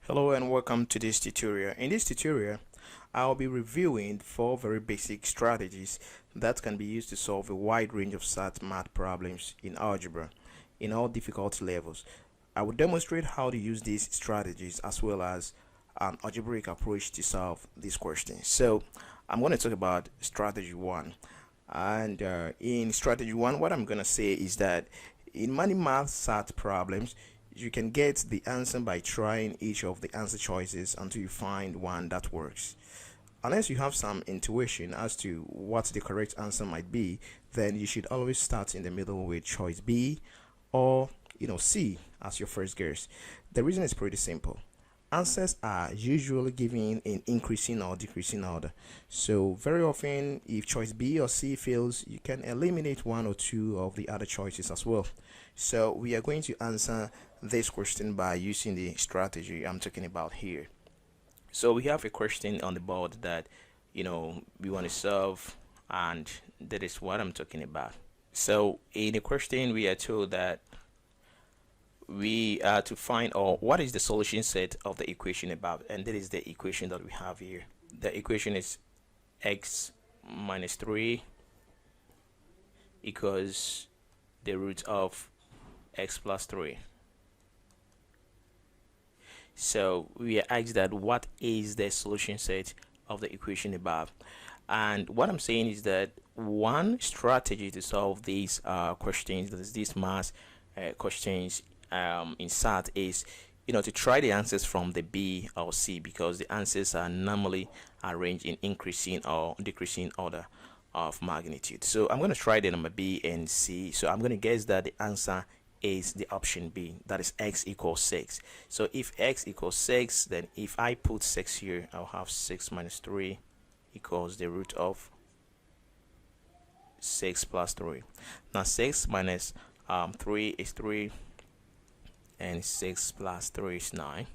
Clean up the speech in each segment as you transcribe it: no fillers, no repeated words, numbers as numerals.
Hello and welcome to this tutorial. In this tutorial, I'll be reviewing 4 very basic strategies that can be used to solve a wide range of SAT math problems in algebra in all difficulty levels. I will demonstrate how to use these strategies as well as an algebraic approach to solve these questions. So I'm going to talk about strategy 1. And in strategy 1, what I'm going to say is that in many math SAT problems, you can get the answer by trying each of the answer choices until you find one that works. Unless you have some intuition as to what the correct answer might be, then you should always start in the middle with choice B or C as your first guess. The reason is pretty simple. Answers are usually given in increasing or decreasing order. So very often if choice B or C fails, you can eliminate one or two of the other choices as well. So we are going to answer this question by using the strategy I'm talking about here. So we have a question on the board that we want to solve, and that is what I'm talking about. So in the question we are told that we are to find what is the solution set of the equation above, and that is the equation that we have here. The equation is x minus 3 equals the root of x plus 3. So we are asked that what is the solution set of the equation above, and what I'm saying is that one strategy to solve these questions, that is these math questions in SAT, is to try the answers from the B or C, because the answers are normally arranged in increasing or decreasing order of magnitude. So I'm going to try the number B and C. So I'm going to guess that the answer is the option B, that is x equals 6. So if x equals 6, then if I put 6 here, I'll have 6 minus 3 equals the root of 6 plus 3. Now 6 minus 3 is 3, and 6 plus 3 is 9.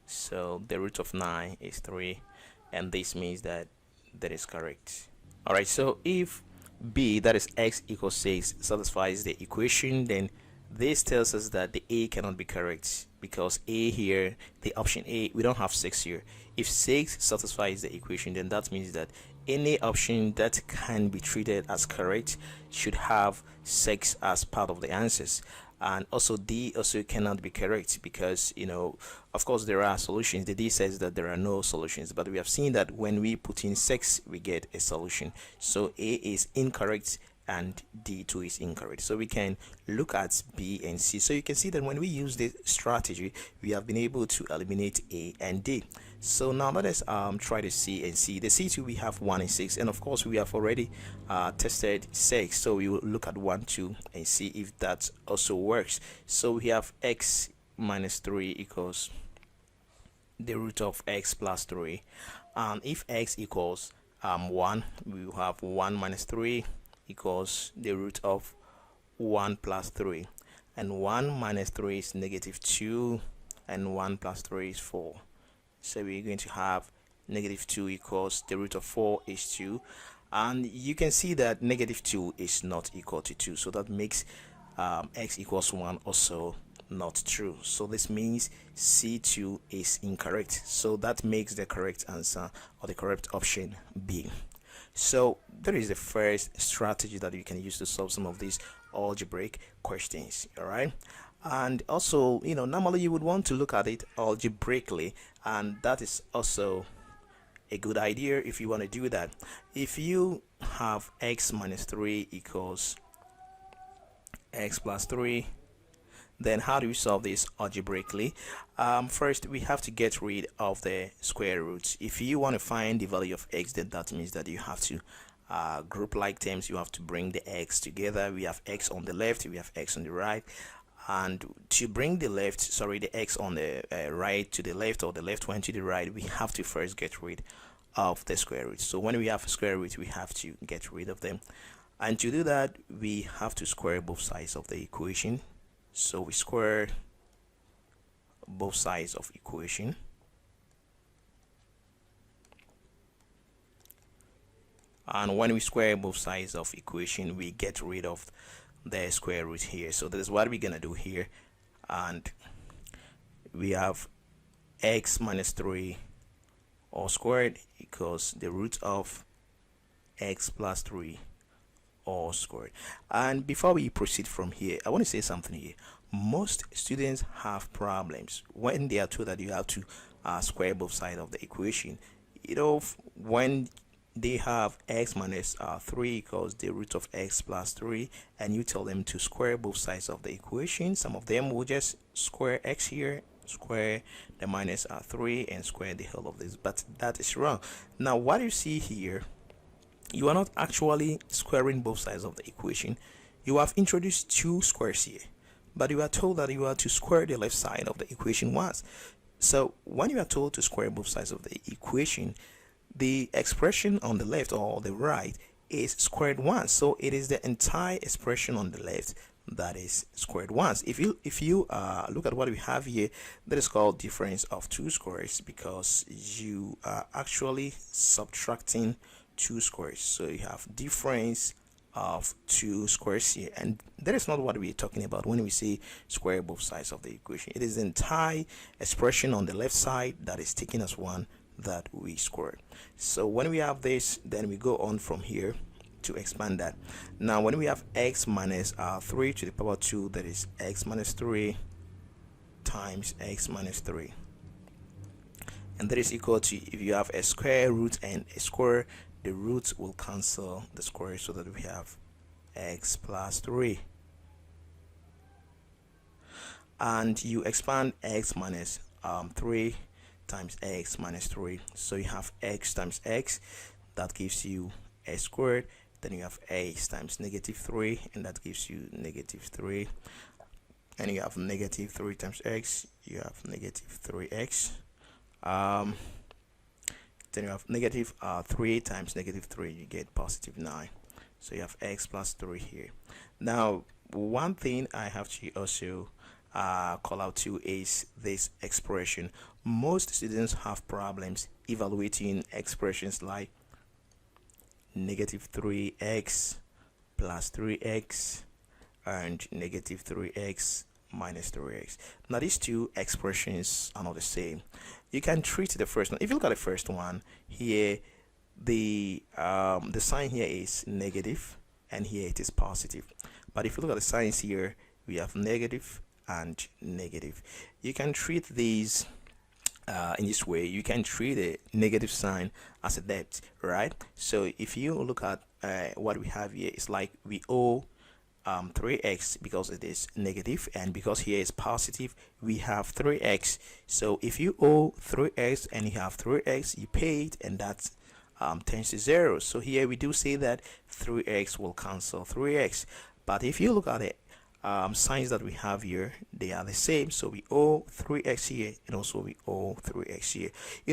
So the root of 9 is 3, and this means that that is correct. Alright, so if B, that is x equals 6, satisfies the equation, then this tells us that the A cannot be correct, because A here, the option A, we don't have 6 here. If 6 satisfies the equation, then that means that any option that can be treated as correct should have 6 as part of the answers. And also D also cannot be correct, because of course there are solutions. The D says that there are no solutions, but we have seen that when we put in 6 we get a solution. So A is incorrect and D2 is incorrect. So we can look at B and C. So you can see that when we use this strategy, we have been able to eliminate A and D. So now let us try the C and C. The C2, we have 1 and 6, and of course we have already tested 6, so we will look at 1, 2 and see if that also works. So we have x minus 3 equals the root of x plus 3, and if x equals 1, we will have 1 minus 3 equals the root of 1 plus 3, and 1 minus 3 is negative 2, and 1 plus 3 is 4. So we're going to have negative 2 equals the root of 4 is 2, and you can see that negative 2 is not equal to 2, so that makes x equals 1 also not true. So this means C2 is incorrect, so that makes the correct answer, or the correct option, B. So that is the first strategy that you can use to solve some of these algebraic questions. All right, and also normally you would want to look at it algebraically, and that is also a good idea if you want to do that. If you have x minus 3 equals x plus 3, then how do we solve this algebraically? First we have to get rid of the square roots. If you want to find the value of x, then that means that you have to group like terms. You have to bring the x together. We have x on the left, we have x on the right, and to bring the x on the right to the left, or the left one to the right, we have to first get rid of the square roots. So when we have a square root, we have to get rid of them, and to do that we have to square both sides of the equation. So we square both sides of equation, and when we square both sides of equation, we get rid of the square root here. So that is what we're gonna do here, and we have x minus 3 all squared equals the root of x plus 3 all squared. And before we proceed from here, I want to say something here. Most students have problems when they are told that you have to square both sides of the equation. When they have x minus 3 equals the root of x plus 3, and you tell them to square both sides of the equation, some of them will just square x here, square the minus 3, and square the whole of this, but that is wrong. Now what you see here, you are not actually squaring both sides of the equation. You have introduced two squares here, but you are told that you are to square the left side of the equation once. So when you are told to square both sides of the equation, the expression on the left or the right is squared once. So it is the entire expression on the left that is squared once. If you look at what we have here, that is called difference of two squares, because you are actually subtracting two squares. So you have difference of two squares here, and that is not what we're talking about when we say square both sides of the equation. It is the entire expression on the left side that is taken as one that we squared. So when we have this, then we go on from here to expand that. Now when we have x minus 3 to the power 2, that is x minus 3 times x minus 3, and that is equal to, if you have a square root and a square, the roots will cancel the square, so that we have x plus 3. And you expand x minus 3 times x minus 3, so you have x times x, that gives you x squared. Then you have x times negative 3, and that gives you negative 3. And you have negative 3 times x, you have negative 3x. Then you have negative 3 times negative 3, you get positive 9. So you have x plus 3 here. Now one thing I have to also call out to is this expression. Most students have problems evaluating expressions like negative 3x plus 3x and negative 3x minus 3x. Now these two expressions are not the same. You can treat the first one. If you look at the first one here, the sign here is negative and here it is positive. But if you look at the signs here, we have negative and negative. You can treat these in this way. You can treat a negative sign as a debt, right? So if you look at what we have here, it's like we owe 3x because it is negative, and because here is positive, we have 3x. So if you owe 3x and you have 3x, you pay it, and that tends to 0. So here we do say that 3x will cancel 3x. But if you look at it, signs that we have here, they are the same. So we owe 3x here, and also we owe 3x here.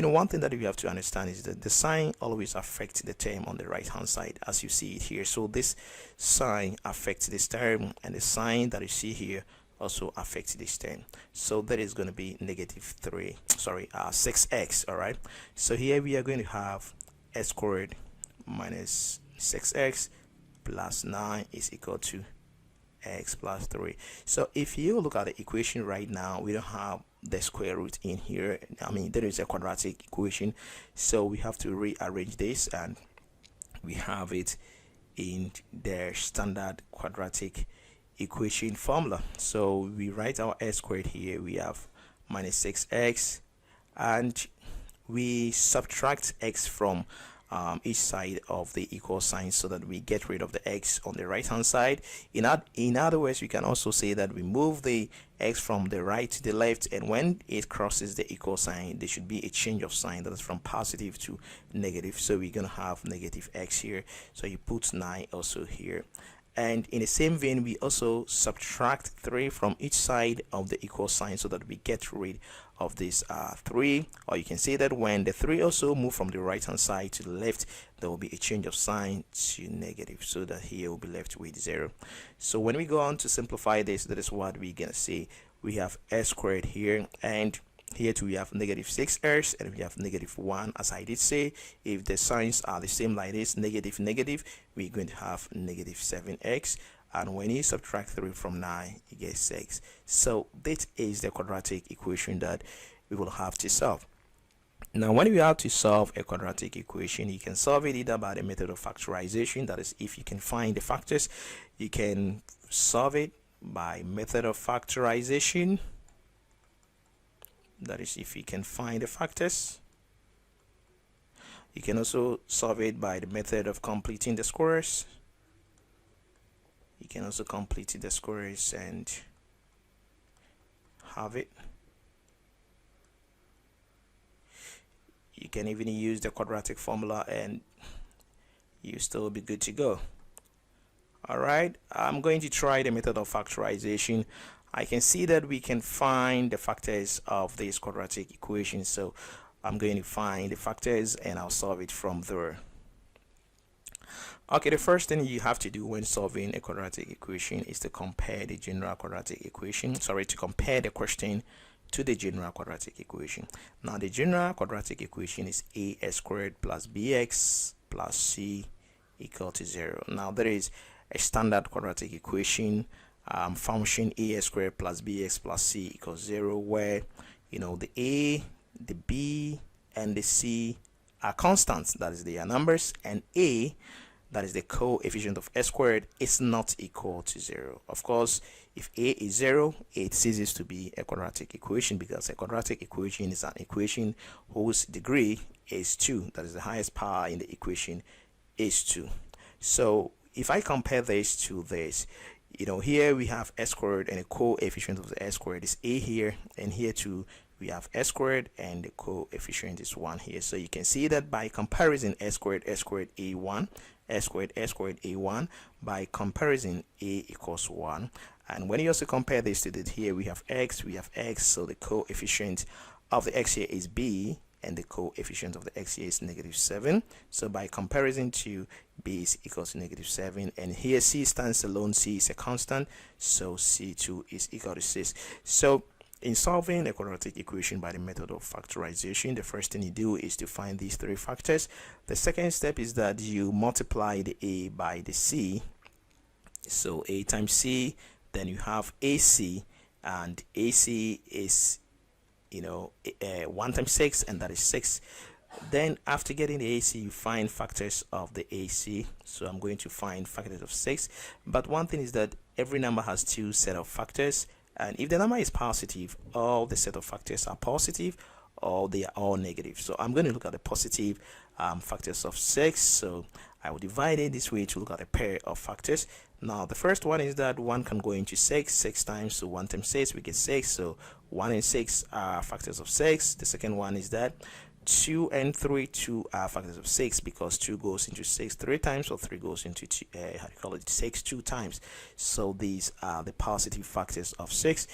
One thing that you have to understand is that the sign always affects the term on the right hand side, as you see it here. So this sign affects this term, and the sign that you see here also affects this term. So that is going to be negative 6x. All right, so here we are going to have x squared minus 6x plus 9 is equal to x plus 3. So if you look at the equation right now, we don't have the square root in here. I mean, there is a quadratic equation, so we have to rearrange this, and we have it in their standard quadratic equation formula. So we write our x squared here, we have minus 6x, and we subtract x from each side of the equal sign, so that we get rid of the x on the right hand side. In other words, we can also say that we move the x from the right to the left, and when it crosses the equal sign, there should be a change of sign, that is from positive to negative. So we're gonna have negative x here, so you put 9 also here. And in the same vein, we also subtract 3 from each side of the equal sign, so that we get rid of this 3. Or you can say that when the 3 also move from the right hand side to the left, there will be a change of sign to negative, so that here will be left with 0. So when we go on to simplify this, that is what we're gonna say. We have x squared here, and here too we have negative 6x, and we have negative 1. As I did say, if the signs are the same like this, negative negative, we're going to have negative 7x. And when you subtract 3 from 9, you get 6. So that is the quadratic equation that we will have to solve. Now, when you have to solve a quadratic equation, you can solve it either by the method of factorization. That is, if you can find the factors, you can solve it by method of factorization. That is, if you can find the factors. You can also solve it by the method of completing the squares. You can also complete the squares and have it. You can even use the quadratic formula and you still be good to go. Alright, I'm going to try the method of factorization. I can see that we can find the factors of this quadratic equation, so I'm going to find the factors and I'll solve it from there. Okay, the first thing you have to do when solving a quadratic equation is to compare the general quadratic equation. To compare the question to the general quadratic equation. Now, the general quadratic equation is ax squared plus bx plus c equal to 0. Now, there is a standard quadratic equation, function ax squared plus bx plus c equals 0, where the a, the b, and the c are constants, that is, they are numbers, and a, that is the coefficient of x squared, is not equal to 0. Of course, if a is 0, it ceases to be a quadratic equation, because a quadratic equation is an equation whose degree is 2. That is, the highest power in the equation is 2. So if I compare this to this, here we have x squared, and the coefficient of the x squared is a here, and here too we have x squared, and the coefficient is 1 here. So you can see that by comparison, x squared a1, x squared a1, by comparison a equals 1. And when you also compare this to that, here we have x, so the coefficient of the x here is b, and the coefficient of the x here is -7. So by comparison to b is equal to -7, and here c stands alone. C is a constant, so c2 is equal to 6. So in solving a quadratic equation by the method of factorization, the first thing you do is to find these three factors. The second step is that you multiply the a by the c. So a times c, then you have ac, and ac is 1 times 6, and that is 6. Then after getting the AC, you find factors of the AC. So I'm going to find factors of 6. But one thing is that every number has two set of factors, and if the number is positive, all the set of factors are positive, or they are all negative. So I'm going to look at the positive factors of 6. So I will divide it this way to look at a pair of factors. Now the first one is that 1 can go into 6 times, so 1 times 6 we get 6, so 1 and 6 are factors of 6. The second one is that 2 and 3, 2 are factors of 6, because 2 goes into 6 3 times, or 3 goes into 6 2 times. So these are the positive factors of 6.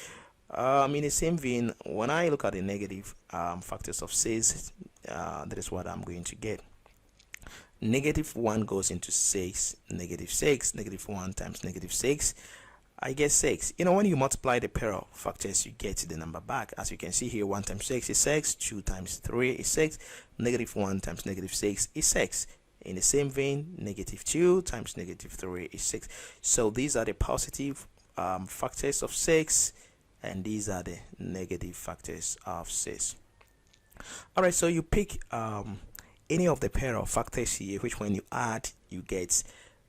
In the same vein, when I look at the negative factors of 6, that is what I'm going to get. -1 goes into 6, -6, -1 times -6, I get 6. When you multiply the pair of factors, you get the number back. As you can see here, 1 times 6 is 6, 2 times 3 is 6, -1 times -6 is 6. In the same vein, -2 times -3 is 6. So these are the positive factors of 6, and these are the negative factors of 6. Alright, so you pick any of the pair of factors here, which when you add, you get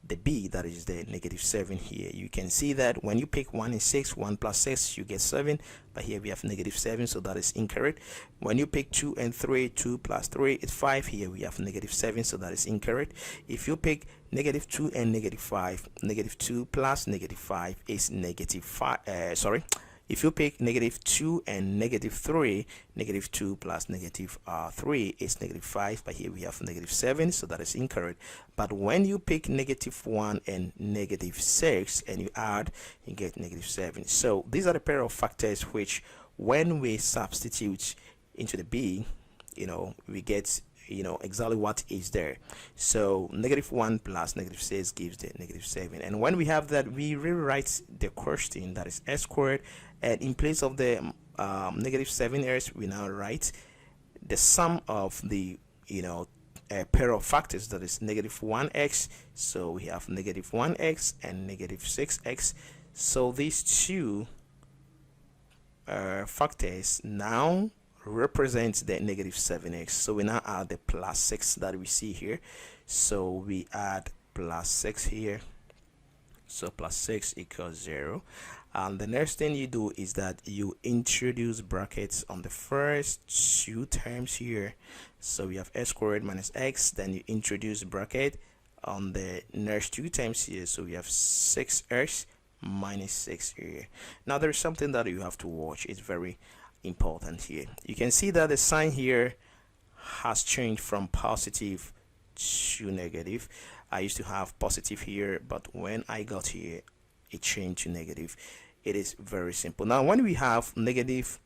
the b, that is the -7 here. You can see that when you pick 1 and 6, 1 plus 6, you get 7, but here we have -7, so that is incorrect. When you pick 2 and 3, 2 plus 3 is 5, here we have -7, so that is incorrect. If you pick -2 and -5, -2 plus -5 is -5, if you pick -2 and -3, -2 plus -3 is -5, but here we have -7, so that is incorrect. But when you pick -1 and -6 and you add, you get -7. So these are the pair of factors which, when we substitute into the b, we get exactly what is there. So -1 plus -6 gives the -7, and when we have that, we rewrite the question, that is x squared, and in place of the -7s, we now write the sum of the a pair of factors, that is -1x. So we have -1x and -6x. So these two factors now represents the negative 7x. So we now add the plus 6 that we see here. So we add plus 6 here. So plus 6 equals 0. And the next thing you do is that you introduce brackets on the first two terms here. So we have x squared minus x. Then you introduce bracket on the next two terms here. So we have 6x minus 6 here. Now there's something that you have to watch. It's very important here. You can see that the sign here has changed from positive to negative. I used to have positive here, but when I got here, it changed to negative. It is very simple. Now when we have negative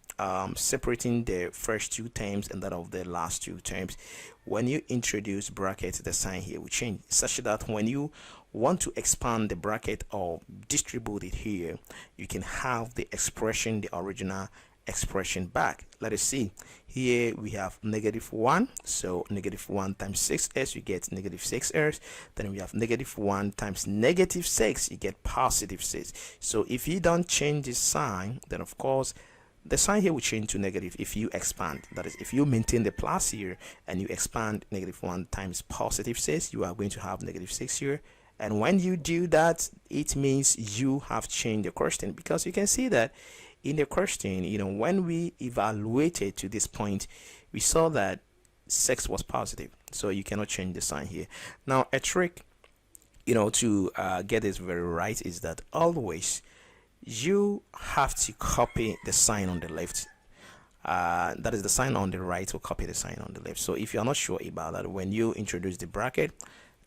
separating the first two terms and that of the last two terms, when you introduce brackets, the sign here will change, such that when you want to expand the bracket or distribute it here, you can have the expression, the original expression back. Let us see. Here we have negative 1, so negative 1 times 6s, you get negative 6s. Then we have negative 1 times negative 6, you get positive 6. So if you don't change the sign, then of course the sign here will change to negative if you expand. That is, if you maintain the plus here and you expand negative 1 times positive 6, you are going to have negative 6 here. And when you do that, it means you have changed the question, because you can see that in the question, when we evaluated to this point, we saw that 6 was positive, so you cannot change the sign here. Now a trick, to get this very right is that always you have to copy the sign on the left. That is, the sign on the right will copy the sign on the left. So if you're not sure about that, when you introduce the bracket,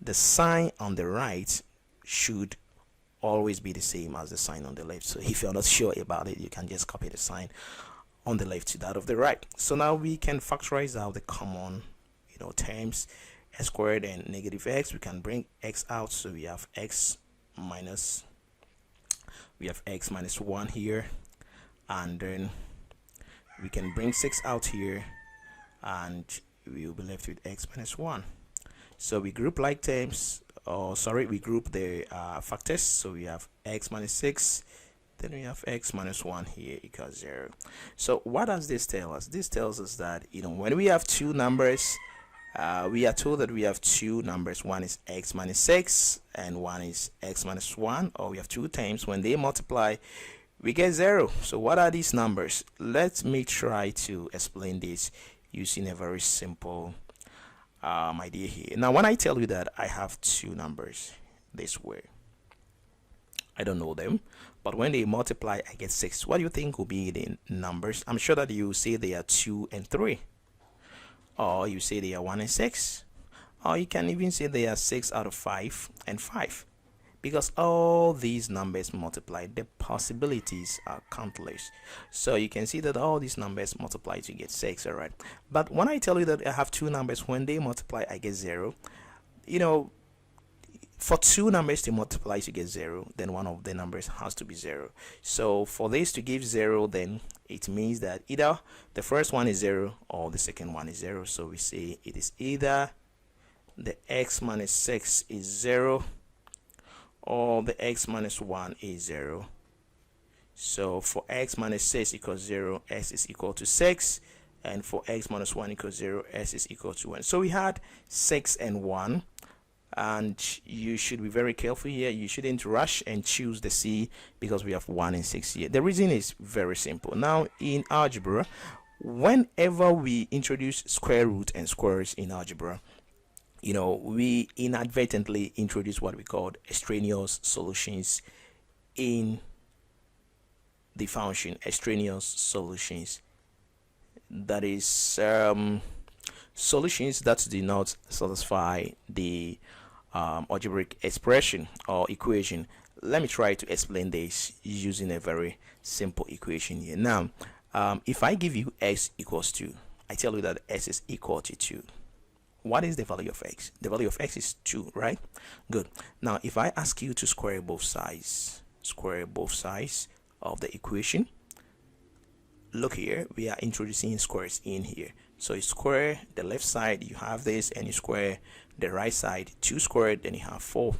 the sign on the right should always be the same as the sign on the left. So if you're not sure about it, you can just copy the sign on the left to that of the right. So now we can factorize out the common terms, x squared and negative x. We can bring x out, so we have x minus 1 here, and then we can bring 6 out here, and we will be left with x minus 1. So we group like terms, we group the factors. So we have x minus 6, then we have x minus 1 here equals 0. So what does this tell us? This tells us that when we have two numbers, we are told that we have two numbers. One is x minus 6 and one is x minus 1, or we have two terms. When they multiply, we get 0. So what are these numbers? Let me try to explain this using a very simple idea here. Now when I tell you that I have two numbers this way, I don't know them, but when they multiply I get 6. What do you think will be the numbers? I'm sure that you say they are 2 and 3, or you say they are 1 and 6, or you can even say they are 6 out of 5 and 5, because all these numbers multiply. The possibilities are countless, so you can see that all these numbers multiply to get 6. All right, but when I tell you that I have two numbers, when they multiply I get 0, for two numbers to multiply to get 0, then one of the numbers has to be 0. So for this to give 0, then it means that either the first one is 0 or the second one is 0. So we say it is either the x minus 6 is 0 or the x minus 1 is 0. So for x minus 6 equals 0, s is equal to 6, and for x minus 1 equals 0, s is equal to 1. So we had 6 and 1, and you should be very careful here. You shouldn't rush and choose the C, because we have 1 and 6 here. The reason is very simple. Now in algebra, whenever we introduce square root and squares in algebra, we inadvertently introduce what we call extraneous solutions in the function. Extraneous solutions, that is solutions that do not satisfy the algebraic expression or equation. Let me try to explain this using a very simple equation here. Now if I give you x equals 2, I tell you that s is equal to 2. What is the value of x? The value of x is 2, right? Good. Now if I ask you to square both sides of the equation, look here, we are introducing squares in here. So you square the left side, you have this, and you square the right side, 2 squared, then you have 4.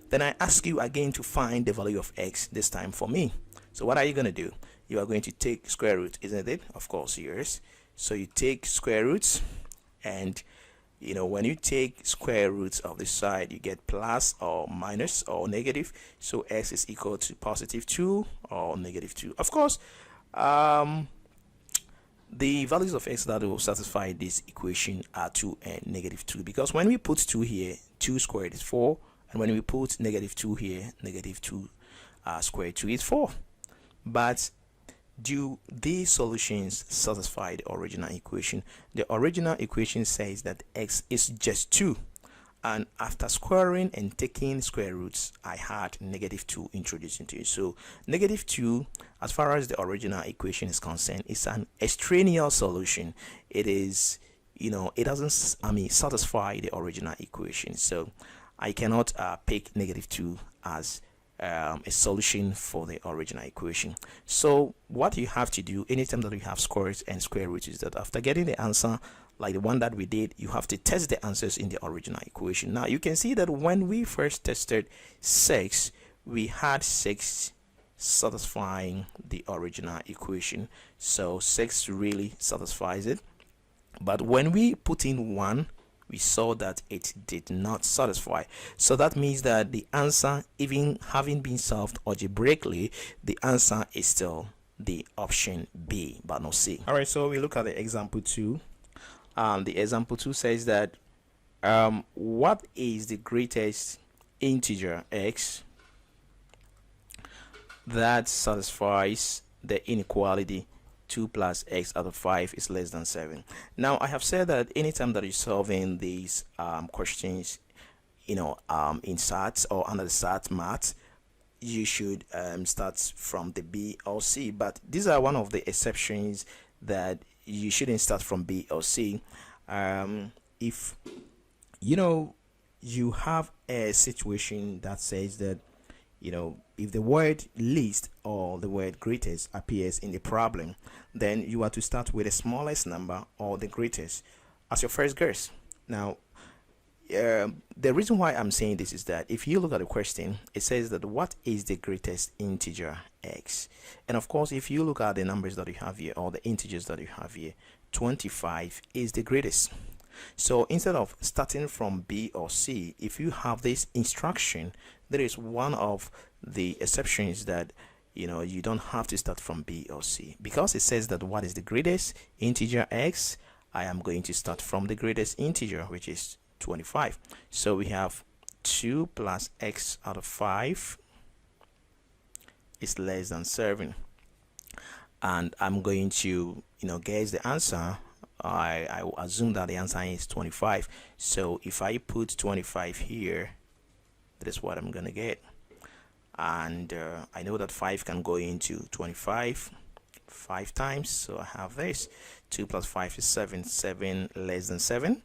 Then I ask you again to find the value of x, this time for me. So what are you going to do? You are going to take square root, isn't it? Of course, yours. So you take square roots, and when you take square roots of the side, you get plus or minus or negative. So x is equal to positive 2 or negative 2. Of course, the values of x that will satisfy this equation are 2 and negative 2, because when we put 2 here, 2 squared is 4, and when we put negative 2 here, negative 2 squared 2 is 4. But do these solutions satisfy the original equation? The original equation says that x is just 2, and after squaring and taking square roots, I had negative 2 introduced into it. So negative 2, as far as the original equation is concerned, is an extraneous solution. It is, it doesn't satisfy the original equation. So I cannot pick negative 2 as a solution for the original equation. So what you have to do anytime that you have squares and square roots is that after getting the answer like the one that we did, you have to test the answers in the original equation. Now you can see that when we first tested 6, we had 6 satisfying the original equation. So 6 really satisfies it. But when we put in 1, we saw that it did not satisfy. So that means that the answer, even having been solved algebraically, the answer is still the option B, but not C. All right, so we look at the example 2. The example 2 says that what is the greatest integer x that satisfies the inequality 2 plus x out of 5 is less than 7. Now I have said that anytime that you're solving these questions, in SAT or under the SAT math, you should start from the B or C. But these are one of the exceptions that you shouldn't start from B or C. If you have a situation that says that if the word least or the word greatest appears in the problem, then you are to start with the smallest number or the greatest as your first guess. Now the reason why I'm saying this is that if you look at the question, it says that what is the greatest integer x, and of course if you look at the numbers that you have here or the integers that you have here, 25 is the greatest. So instead of starting from B or C, if you have this instruction, there is one of the exceptions that you don't have to start from B or C, because it says that what is the greatest integer x. I am going to start from the greatest integer, which is 25. So we have 2 plus x out of 5 is less than 7, and I'm going to guess the answer. I will assume that the answer is 25. So if I put 25 here, that is what I'm gonna get. And I know that 5 can go into 25 5 times, so I have this. 2 plus 5 is 7. 7 less than 7.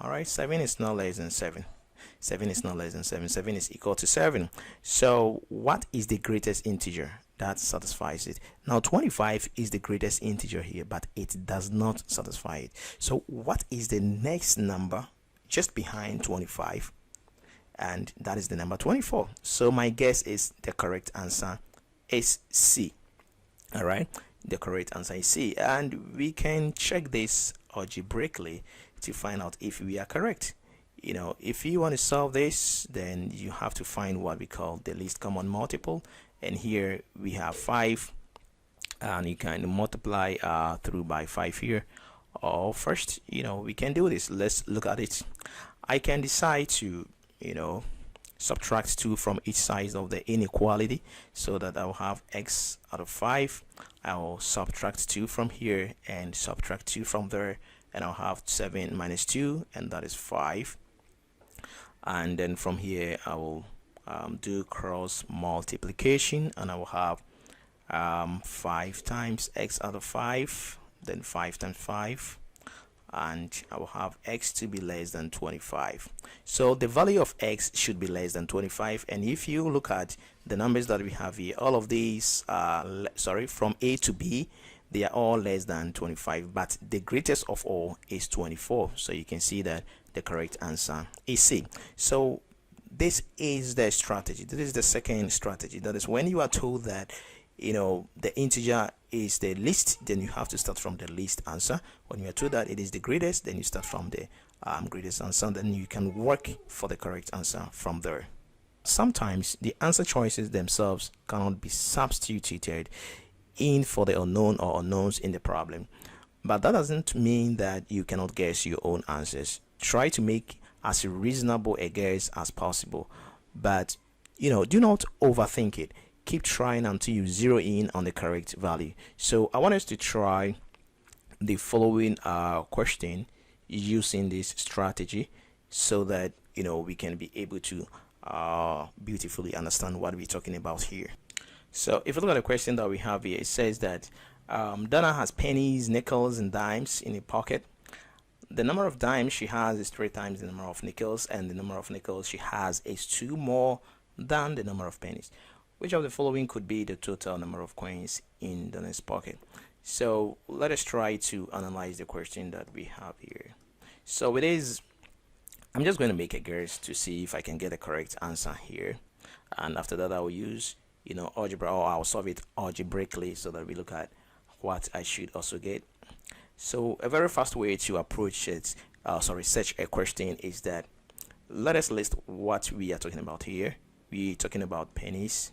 All right, 7 is not less than 7. 7 is not less than 7. 7 is equal to 7. So what is the greatest integer that satisfies it? Now 25 is the greatest integer here, but it does not satisfy it. So what is the next number just behind 25? And that is the number 24. So my guess is the correct answer is C. All right, the correct answer is C, and we can check this algebraically to find out if we are correct. If you want to solve this, then you have to find what we call the least common multiple, and here we have 5, and you can multiply through by 5 here. Or first, we can do this. Let's look at it. I can decide to subtract 2 from each side of the inequality, so that I will have x out of 5. I will subtract 2 from here and subtract 2 from there, and I'll have 7 minus 2, and that is 5. And then from here I will do cross multiplication, and I will have 5 times x out of 5, then 5 times 5, and I will have x to be less than 25. So the value of x should be less than 25. And if you look at the numbers that we have here, all of these from A to B, they are all less than 25, but the greatest of all is 24. So you can see that the correct answer is C. So this is the strategy. This is the second strategy. That is when you are told that the integer is the least, then you have to start from the least answer. When you are told that it is the greatest, then you start from the greatest answer, then you can work for the correct answer from there. Sometimes the answer choices themselves cannot be substituted in for the unknown or unknowns in the problem, but that doesn't mean that you cannot guess your own answers. Try to make as reasonable a guess as possible, but do not overthink it. Keep trying until you zero in on the correct value. So I want us to try the following question using this strategy, so that we can be able to beautifully understand what we're talking about here. So if you look at the question that we have here, it says that Donna has pennies, nickels, and dimes in a pocket. The number of dimes she has is 3 times the number of nickels, and the number of nickels she has is 2 more than the number of pennies. Which of the following could be the total number of coins in Donna's pocket? So let us try to analyze the question that we have here. So it is, I'm just going to make a guess to see if I can get a correct answer here, and after that I will use algebra, or I'll solve it algebraically so that we look at what I should also get. So a very fast way to approach it, such a question, is that let us list what we are talking about here. We're talking about pennies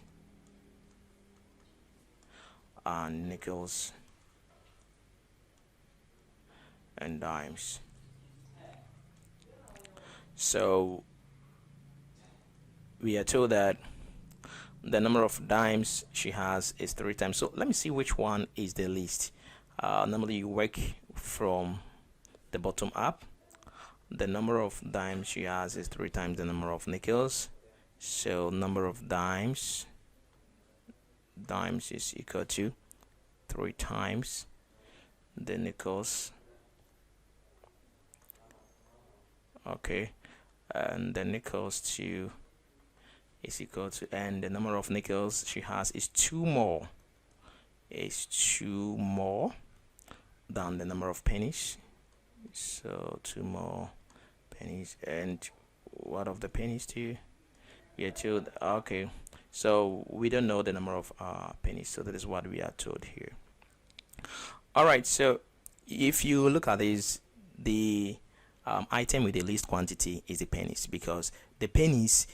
and nickels and dimes. So we are told that the number of dimes she has is 3 times. So let me see which one is the least. Normally you work from the bottom up. The number of dimes she has is 3 times the number of nickels. So number of dimes is equal to 3 times the nickels. Okay, and the nickels too is equal to, and the number of nickels she has is 2 more than the number of pennies. So 2 more pennies. And what of the pennies too? We are told, okay, so we don't know the number of pennies, so that is what we are told here. All right, so if you look at this, the item with the least quantity is the pennies, because the pennies,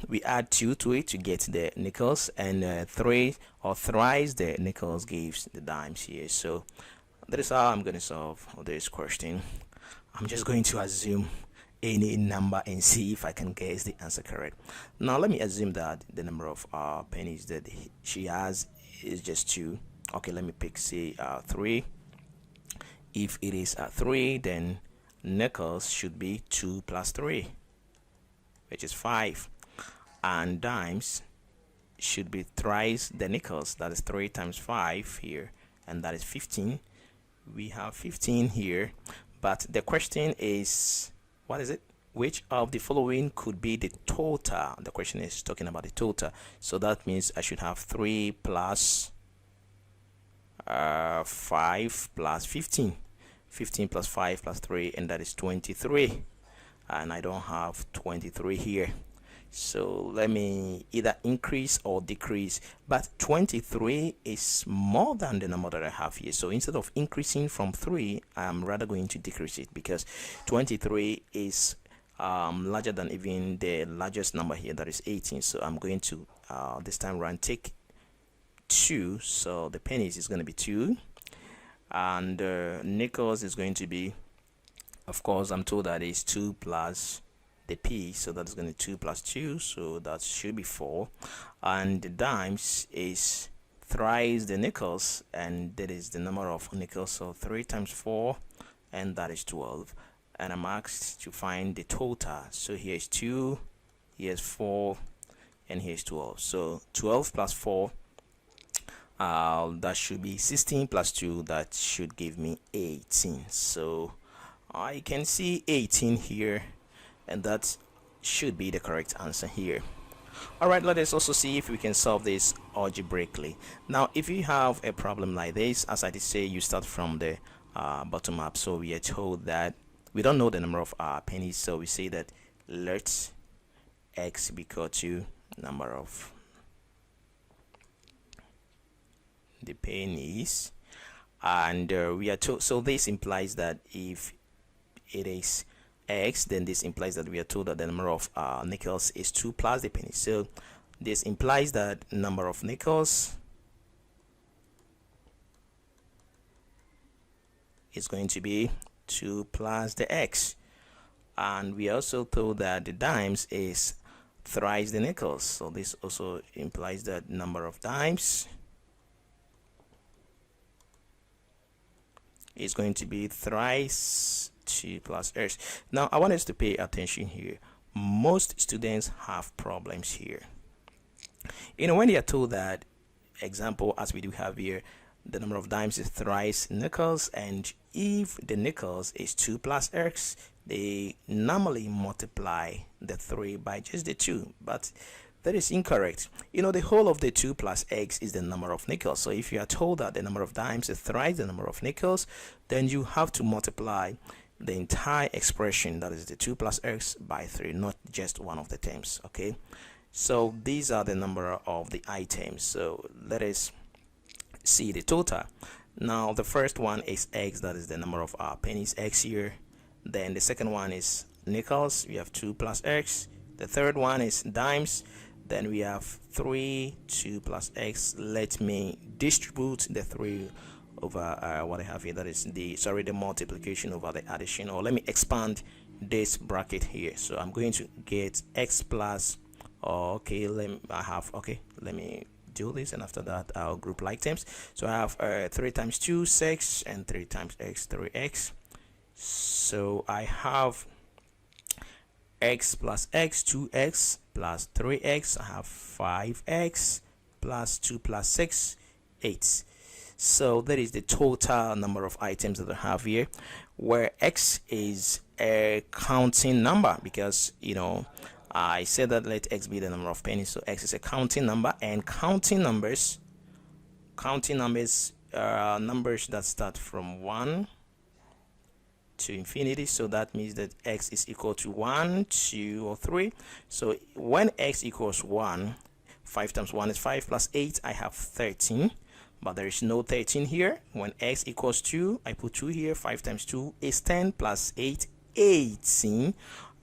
we add 2 to it to get the nickels, and 3 or thrice the nickels gives the dimes here. So that is how I'm going to solve this question. I'm just going to assume any number and see if I can guess the answer correct. Now let me assume that the number of pennies that she has is just 2. Okay, let me pick, say 3. If it is 3, then nickels should be 2 plus 3, which is 5, and dimes should be thrice the nickels, that is 3 times 5 here, and that is 15. We have 15 here, but the question is, what is it? Which of the following could be the total? The question is talking about the total, so that means I should have 3 plus 5 plus 15. 15 plus 5 plus 3, and that is 23, and I don't have 23 here. So let me either increase or decrease, but 23 is more than the number that I have here. So instead of increasing from 3, I'm rather going to decrease it, because 23 is larger than even the largest number here, that is 18. So I'm going to this time around take 2. So the pennies is going to be 2, and nickels is going to be, of course, I'm told that is 2 plus the p, so that's going to be 2 plus 2, so that should be 4. And the dimes is thrice the nickels, and that is the number of nickels, so 3 times 4, and that is 12. And I'm asked to find the total, so here's 2, here's 4, and here's 12. So 12 plus 4, that should be 16 plus 2, that should give me 18. So I can see 18 here, and that should be the correct answer here. All right, let us also see if we can solve this algebraically. Now if you have a problem like this, as I did say, you start from the bottom up. So we are told that we don't know the number of pennies, so we say that let x be equal to number of the pennies. And we are told, so this implies that if it is x, then this implies that we are told that the number of nickels is 2 plus the pennies. So this implies that number of nickels is going to be 2 plus the x. And we also told that the dimes is thrice the nickels, so this also implies that number of dimes is going to be thrice 2 plus x. Now I want us to pay attention here. Most students have problems here. You know, when they are told that, example as we do have here, the number of dimes is thrice nickels, and if the nickels is 2 plus x, they normally multiply the 3 by just the 2, but that is incorrect. You know, the whole of the 2 plus x is the number of nickels. So if you are told that the number of dimes is thrice the number of nickels, then you have to multiply the entire expression, that is the 2 plus x, by 3, not just one of the terms. Okay, so these are the number of the items. So let us see the total. Now the first one is x, that is the number of pennies, x here. Then the second one is nickels, we have 2 plus x. The third one is dimes, then we have 3, 2 plus x. Let me distribute the 3 over what I have here, that is the multiplication over the addition, or let me expand this bracket here. So I'm going to get x plus, okay, let me do this, and after that I'll group like terms. So I have 3 times 2, 6, and 3 times x, 3x. So I have x plus x, 2x plus 3x. I have 5x plus 2 plus 6, 8. So that is the total number of items that I have here, where x is a counting number, because you know I said that let x be the number of pennies, so x is a counting number, and counting numbers are numbers that start from 1 to infinity. So that means that x is equal to 1, 2, or 3. So when x equals 1, 5 times 1 is 5 plus 8, I have 13, but there is no 13 here. When x equals 2, I put 2 here. 5 times 2 is 10 plus 8, 18.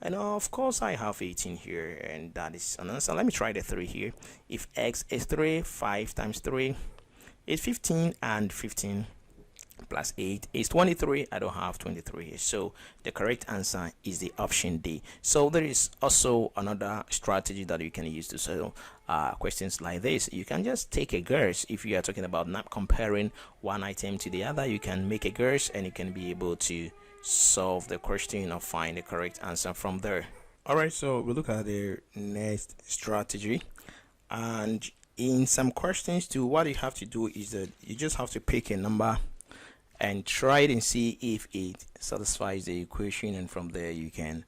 And of course I have 18 here, and that is an answer. Let me try the 3 here. If x is 3, 5 times 3 is 15, and 15 plus 8 is 23. I don't have 23 here, so the correct answer is the option D. So there is also another strategy that you can use to solve questions like this. You can just take a guess. If you are talking about not comparing one item to the other, you can make a guess and you can be able to solve the question or find the correct answer from there. All right, so we look at the next strategy, and in some questions too, what you have to do is that you just have to pick a number and try it and see if it satisfies the equation, and from there you can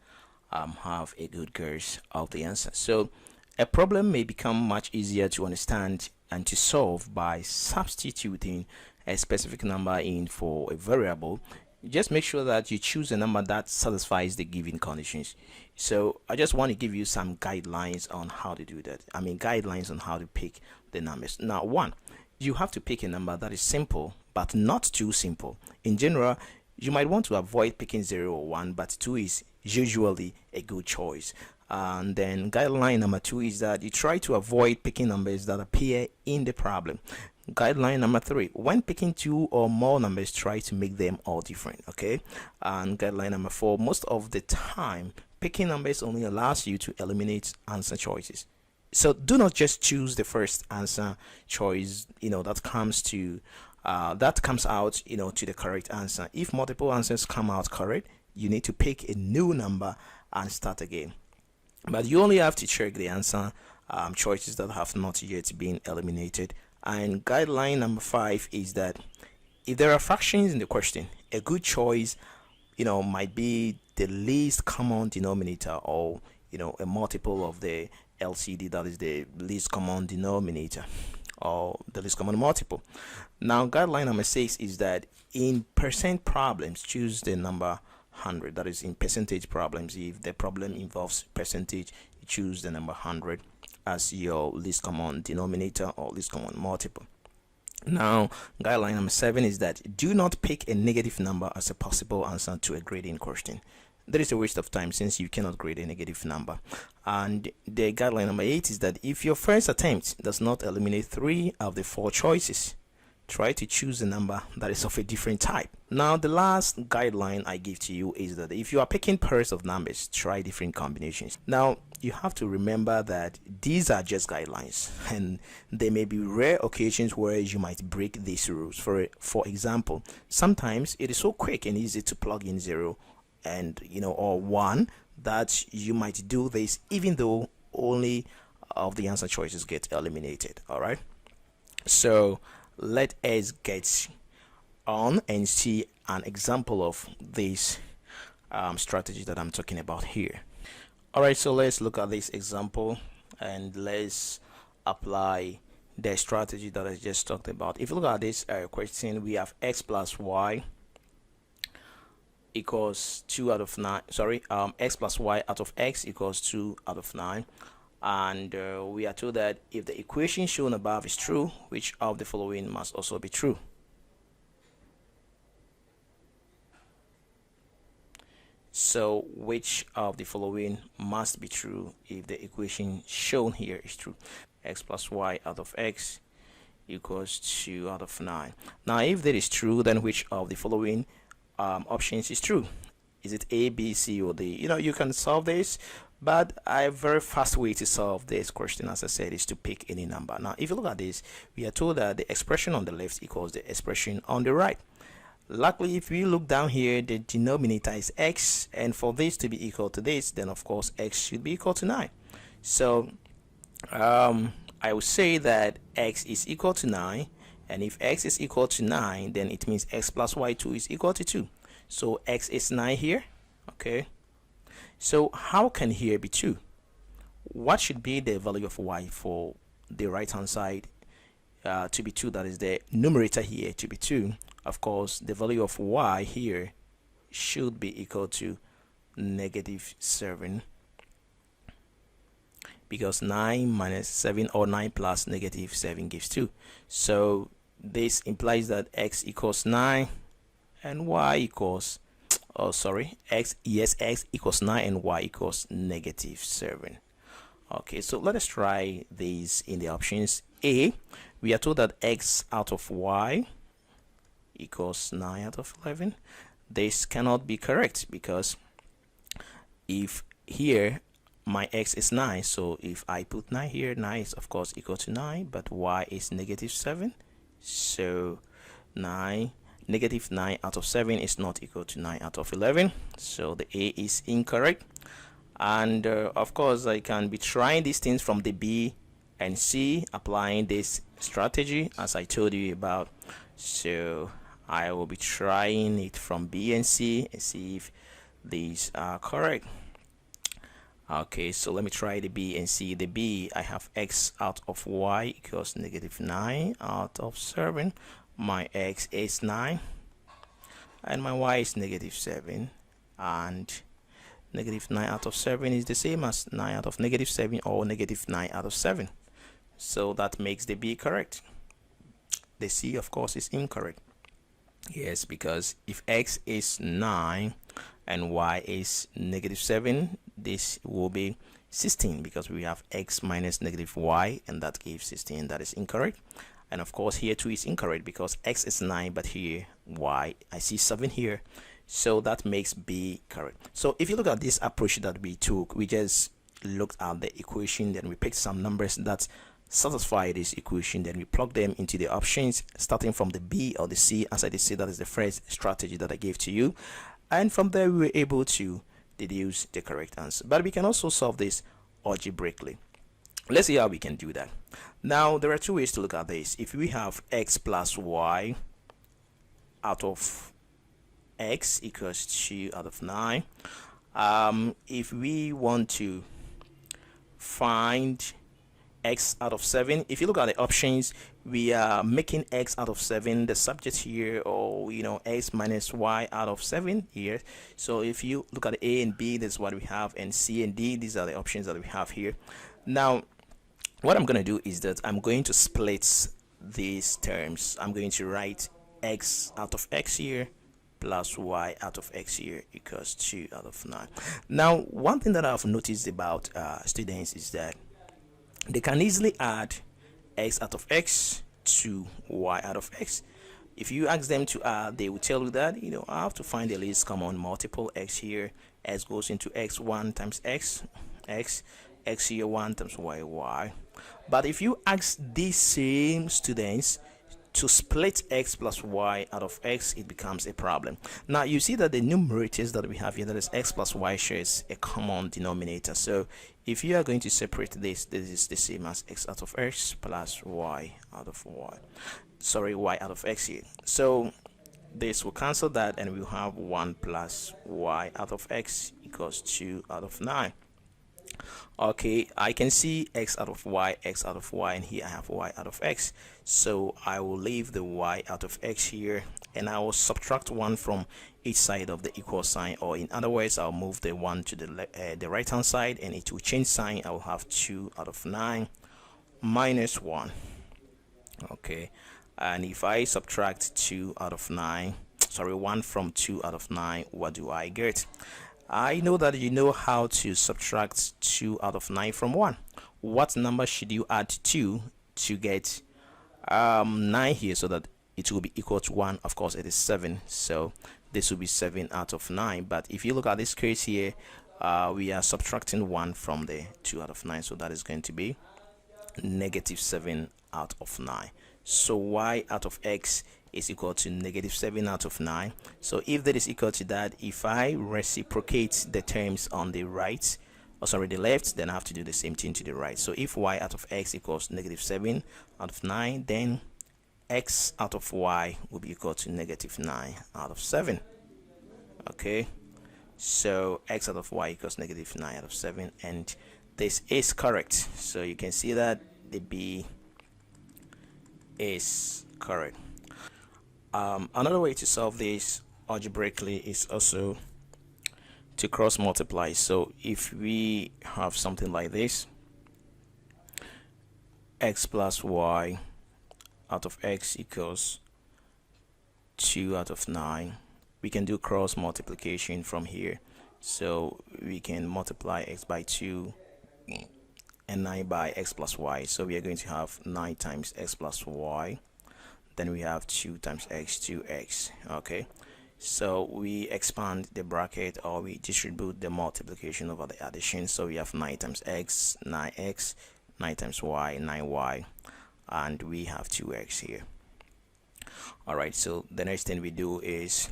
have a good guess of the answer. So a problem may become much easier to understand and to solve by substituting a specific number in for a variable. Just make sure that you choose a number that satisfies the given conditions. So I just want to give you some guidelines on how to do that. I mean, guidelines on how to pick the numbers. Now, 1, you have to pick a number that is simple but not too simple. In general, you might want to avoid picking 0 or 1, but 2 is usually a good choice. And then guideline number 2 is that you try to avoid picking numbers that appear in the problem. Guideline number 3, when picking 2 or more numbers, try to make them all different. Okay. And guideline number 4, most of the time picking numbers only allows you to eliminate answer choices. So do not just choose the first answer choice, that comes out, to the correct answer. If multiple answers come out correct, you need to pick a new number and start again. But you only have to check the answer choices that have not yet been eliminated. And guideline number 5 is that if there are fractions in the question, a good choice, might be the least common denominator, or a multiple of the LCD, that is the least common denominator, or the least common multiple. Now guideline number 6 is that in percent problems, choose the number 100. That is in percentage problems. If the problem involves percentage, you choose the number 100 as your least common denominator or least common multiple. Now, guideline number 7 is that do not pick a negative number as a possible answer to a grading question. That is a waste of time since you cannot grade a negative number. And the guideline number 8 is that if your first attempt does not eliminate 3 of the 4 choices, try to choose a number that is of a different type. Now, the last guideline I give to you is that if you are picking pairs of numbers, try different combinations. Now, you have to remember that these are just guidelines, and there may be rare occasions where you might break these rules. For example, sometimes it is so quick and easy to plug in 0 and or 1 that you might do this even though only of the answer choices get eliminated. All right, so let us get on and see an example of this strategy that I'm talking about here. Alright, so let's look at this example and let's apply the strategy that I just talked about. If you look at this question, we have x plus y equals 2 out of 9. X plus y out of x equals 2 out of 9. And we are told that if the equation shown above is true, which of the following must also be true? So which of the following must be true if the equation shown here is true? X plus y out of x equals 2 out of 9. Now, if that is true, then which of the following options is true? Is it A, B, C, or D? You can solve this, but a very fast way to solve this question, as I said, is to pick any number. Now, if you look at this, we are told that the expression on the left equals the expression on the right. Luckily, if we look down here, the denominator is x, and for this to be equal to this, then of course x should be equal to 9. So I would say that x is equal to 9, and if x is equal to 9, then it means x plus y2 is equal to 2. So x is 9 here. Okay, so how can here be 2? What should be the value of y for the right hand side to be 2? That is the numerator here to be 2. Of course, the value of y here should be equal to -7, because 9 minus 7 or 9 plus -7 gives 2. So this implies that x equals 9 and y equals x equals 9 and y equals -7. Okay, so let us try these in the options. A, we are told that x out of y equals 9 out of 11. This cannot be correct, because if here my x is 9, so if I put 9 here, 9 is of course equal to 9, but y is -7. So -9 out of 7 is not equal to 9 out of 11. So the A is incorrect. And of course, I can be trying these things from the B and C, applying this strategy as I told you about. So I will be trying it from B and C and see if these are correct. Okay, so let me try the B and C. The B, I have x out of y equals -9 out of 7. My x is 9 and my y is -7, and -9 out of 7 is the same as 9 out of -7 or -9 out of 7. So that makes the B correct. The C, of course, is incorrect. Yes, because if x is 9 and y is -7, this will be 16, because we have x minus -y, and that gives 16. That is incorrect. And of course here too is incorrect, because x is 9, but here y, I see 7 here, so that makes B correct. So if you look at this approach that we took, we just looked at the equation, then we picked some numbers that satisfy this equation, then we plug them into the options starting from the B or the C. As I did say, that is the first strategy that I gave to you, and from there we were able to deduce the correct answer. But we can also solve this algebraically. Let's see how we can do that. Now, there are two ways to look at this. If we have x plus y out of x equals 2 out of 9, if we want to find x out of 7, if you look at the options, we are making x out of 7 the subject here, or x minus y out of 7 here. So if you look at A and B, that's what we have, and C and D, these are the options that we have here. Now what I'm going to do is that I'm going to split these terms, I'm going to write x out of x here plus y out of x here equals 2 out of 9. Now, one thing that I've noticed about students is that they can easily add x out of x to y out of x. If you ask them to add, they will tell you that, I have to find the least common multiple. X here, x goes into x1 times x, x here 1 times y. But if you ask these same students to split x plus y out of x, it becomes a problem. Now you see that the numerators that we have here, that is x plus y, shares a common denominator. So if you are going to separate this is the same as x out of x plus y out of y. Sorry, y out of x here. So this will cancel that, and we'll have 1 plus y out of x equals 2 out of 9. Okay, I can see x out of y, and here I have y out of x. So I will leave the y out of x here, and I will subtract 1 from each side of the equal sign, or in other words, I'll move the 1 to the right hand side, and it will change sign. I will have 2 out of 9 minus 1. Okay, and if I subtract 2 out of 9, sorry, 1 from 2 out of 9, what do I get? I know that you know how to subtract 2 out of 9 from 1. What number should you add to get 9 here so that it will be equal to 1? Of course, it is 7. So this will be 7 out of 9. But if you look at this case here, we are subtracting 1 from the 2 out of 9. So that is going to be negative 7 out of 9. So y out of x is equal to negative 7 out of 9. So if that is equal to that, if I reciprocate the terms on the right, or sorry, the left, then I have to do the same thing to the right. So if y out of x equals negative 7 out of 9, then x out of y will be equal to negative 9 out of 7. Okay, so x out of y equals negative 9 out of 7, and this is correct. So you can see that the B is correct. Another way to solve this algebraically is also to cross multiply. So if we have something like this, x plus y out of x equals 2 out of 9, we can do cross multiplication from here. So we can multiply x by 2 and 9 by x plus y. So we are going to have 9 times x plus y. Then we have 2 times x, 2x. Okay, so we expand the bracket, or we distribute the multiplication over the addition. So we have 9 times x, 9x, 9 times y, 9y, and we have 2x here. All right, so the next thing we do is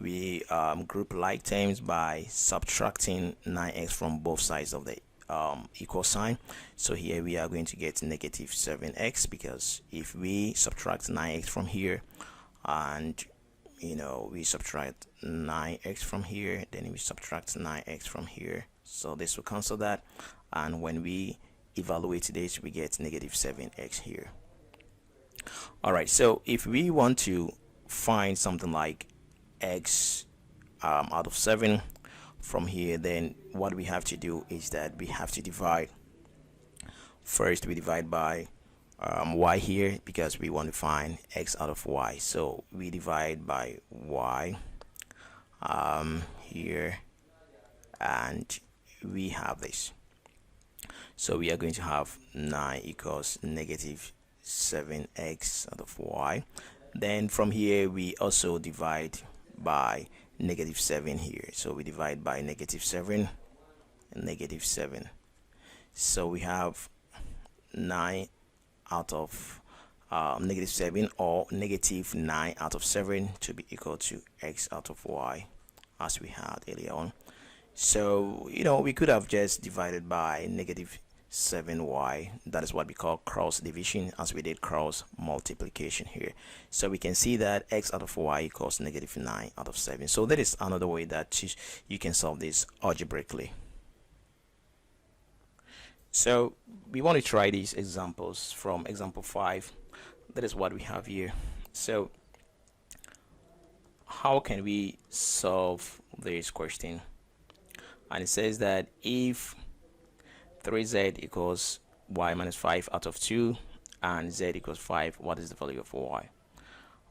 we group like terms by subtracting 9x from both sides of the equal sign. So here we are going to get negative 7x, because if we subtract 9x from here, and we subtract 9x from here, then we subtract 9x from here, so this will cancel that, and when we evaluate this, we get negative 7x here. All right, so if we want to find something like x out of 7 from here, then what we have to do is that we have to divide. First, we divide by y here, because we want to find x out of y. So we divide by y here, and we have this. So we are going to have 9 equals negative 7x out of y. Then from here, we also divide by negative 7 here. So we divide by negative 7 and negative 7. So we have 9 out of negative 7, or negative 9 out of 7, to be equal to x out of y, as we had earlier on. So we could have just divided by negative 7y. That is what we call cross division, as we did cross multiplication here. So we can see that x out of y equals negative 9 out of 7. So that is another way that you can solve this algebraically. So we want to try these examples from example 5. That is what we have here. So how can we solve this question? And it says that if 3z equals y minus 5 out of 2, and z equals 5, what is the value of y?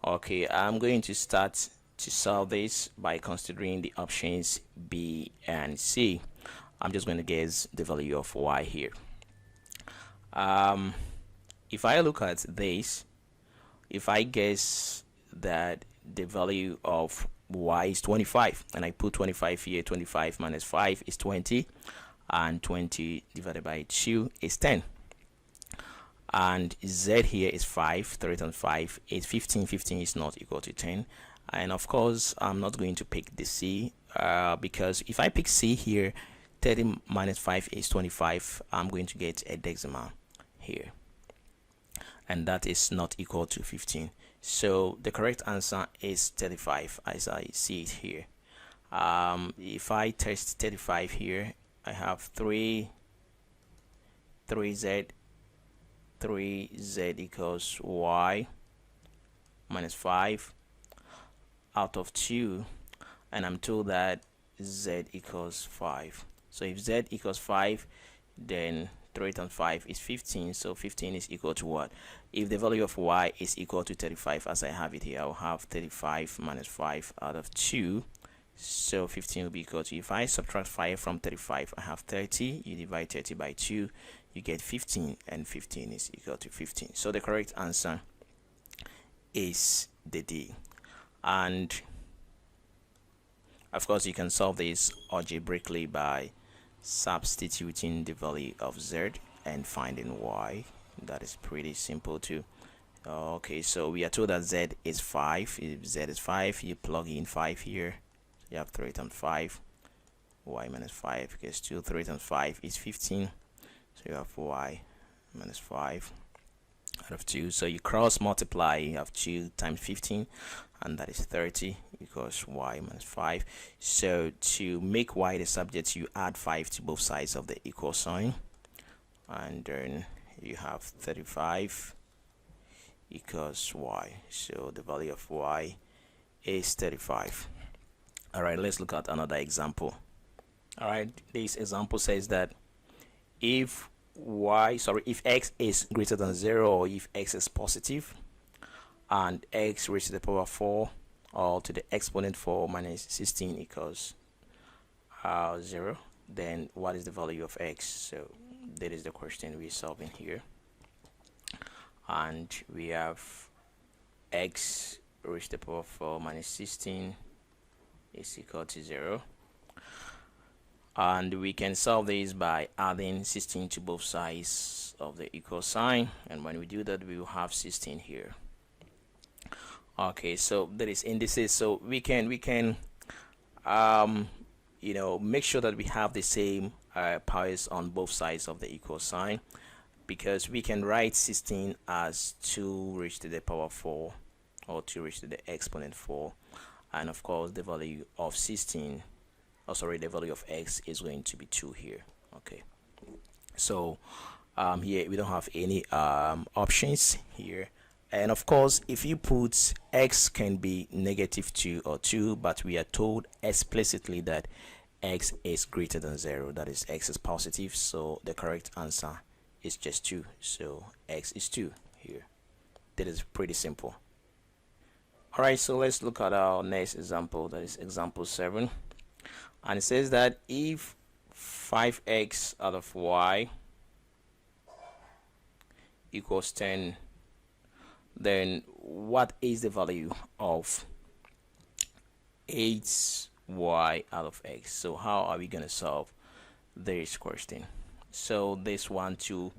Okay, I'm going to start to solve this by considering the options B and C. I'm just going to guess the value of y here. If I look at this, if I guess that the value of y is 25 and I put 25 here, 25 minus 5 is 20, and 20 divided by 2 is 10, and z here is 5, 3 times 5 is 15. 15 is not equal to 10, and of course I'm not going to pick the C, because if I pick C here, 30 minus 5 is 25, I'm going to get a decimal here, and that is not equal to 15. So the correct answer is 35 as I see it here. If I test 35 here, I have 3z equals y minus 5 out of 2, and I'm told that z equals 5. So if z equals 5, then 3 times 5 is 15, so 15 is equal to what? If the value of y is equal to 35 as I have it here, I'll have 35 minus 5 out of 2, so 15 will be equal to, if I subtract 5 from 35, I have 30. You divide 30 by 2, you get 15, and 15 is equal to 15. So the correct answer is the D. And of course you can solve this algebraically by substituting the value of z and finding y. That is pretty simple too. Okay, so we are told that z is 5. If z is 5, you plug in 5 here. You have 3 times 5, y minus 5 gets 2. 3 times 5 is 15, so you have y minus 5 out of 2. So you cross multiply, you have 2 times 15, and that is 30 equals y minus 5. So to make y the subject, you add 5 to both sides of the equal sign, and then you have 35 equals y. So the value of y is 35. All right, let's look at another example. All right, this example says that if x is greater than 0, or if x is positive, and x raised to the power 4 or to the exponent 4 minus 16 equals 0, then what is the value of x? So that is the question we're solving here, and we have x raised to the power 4 minus 16 is equal to 0, and we can solve this by adding 16 to both sides of the equal sign, and when we do that, we will have 16 here. Okay, so that is indices, so we can make sure that we have the same powers on both sides of the equal sign, because we can write 16 as 2 raised to the power 4 or 2 raised to the exponent 4, and of course the value of 16, the value of x is going to be 2 here. Okay, so here we don't have any options here, and of course if you put x can be -2 or 2, but we are told explicitly that x is greater than 0, that is x is positive, so the correct answer is just 2, so x is 2 here. That is pretty simple. Alright, so let's look at our next example, that is example 7, and it says that if 5x out of y equals 10, then what is the value of 8y out of x? So how are we going to solve this question? So this one too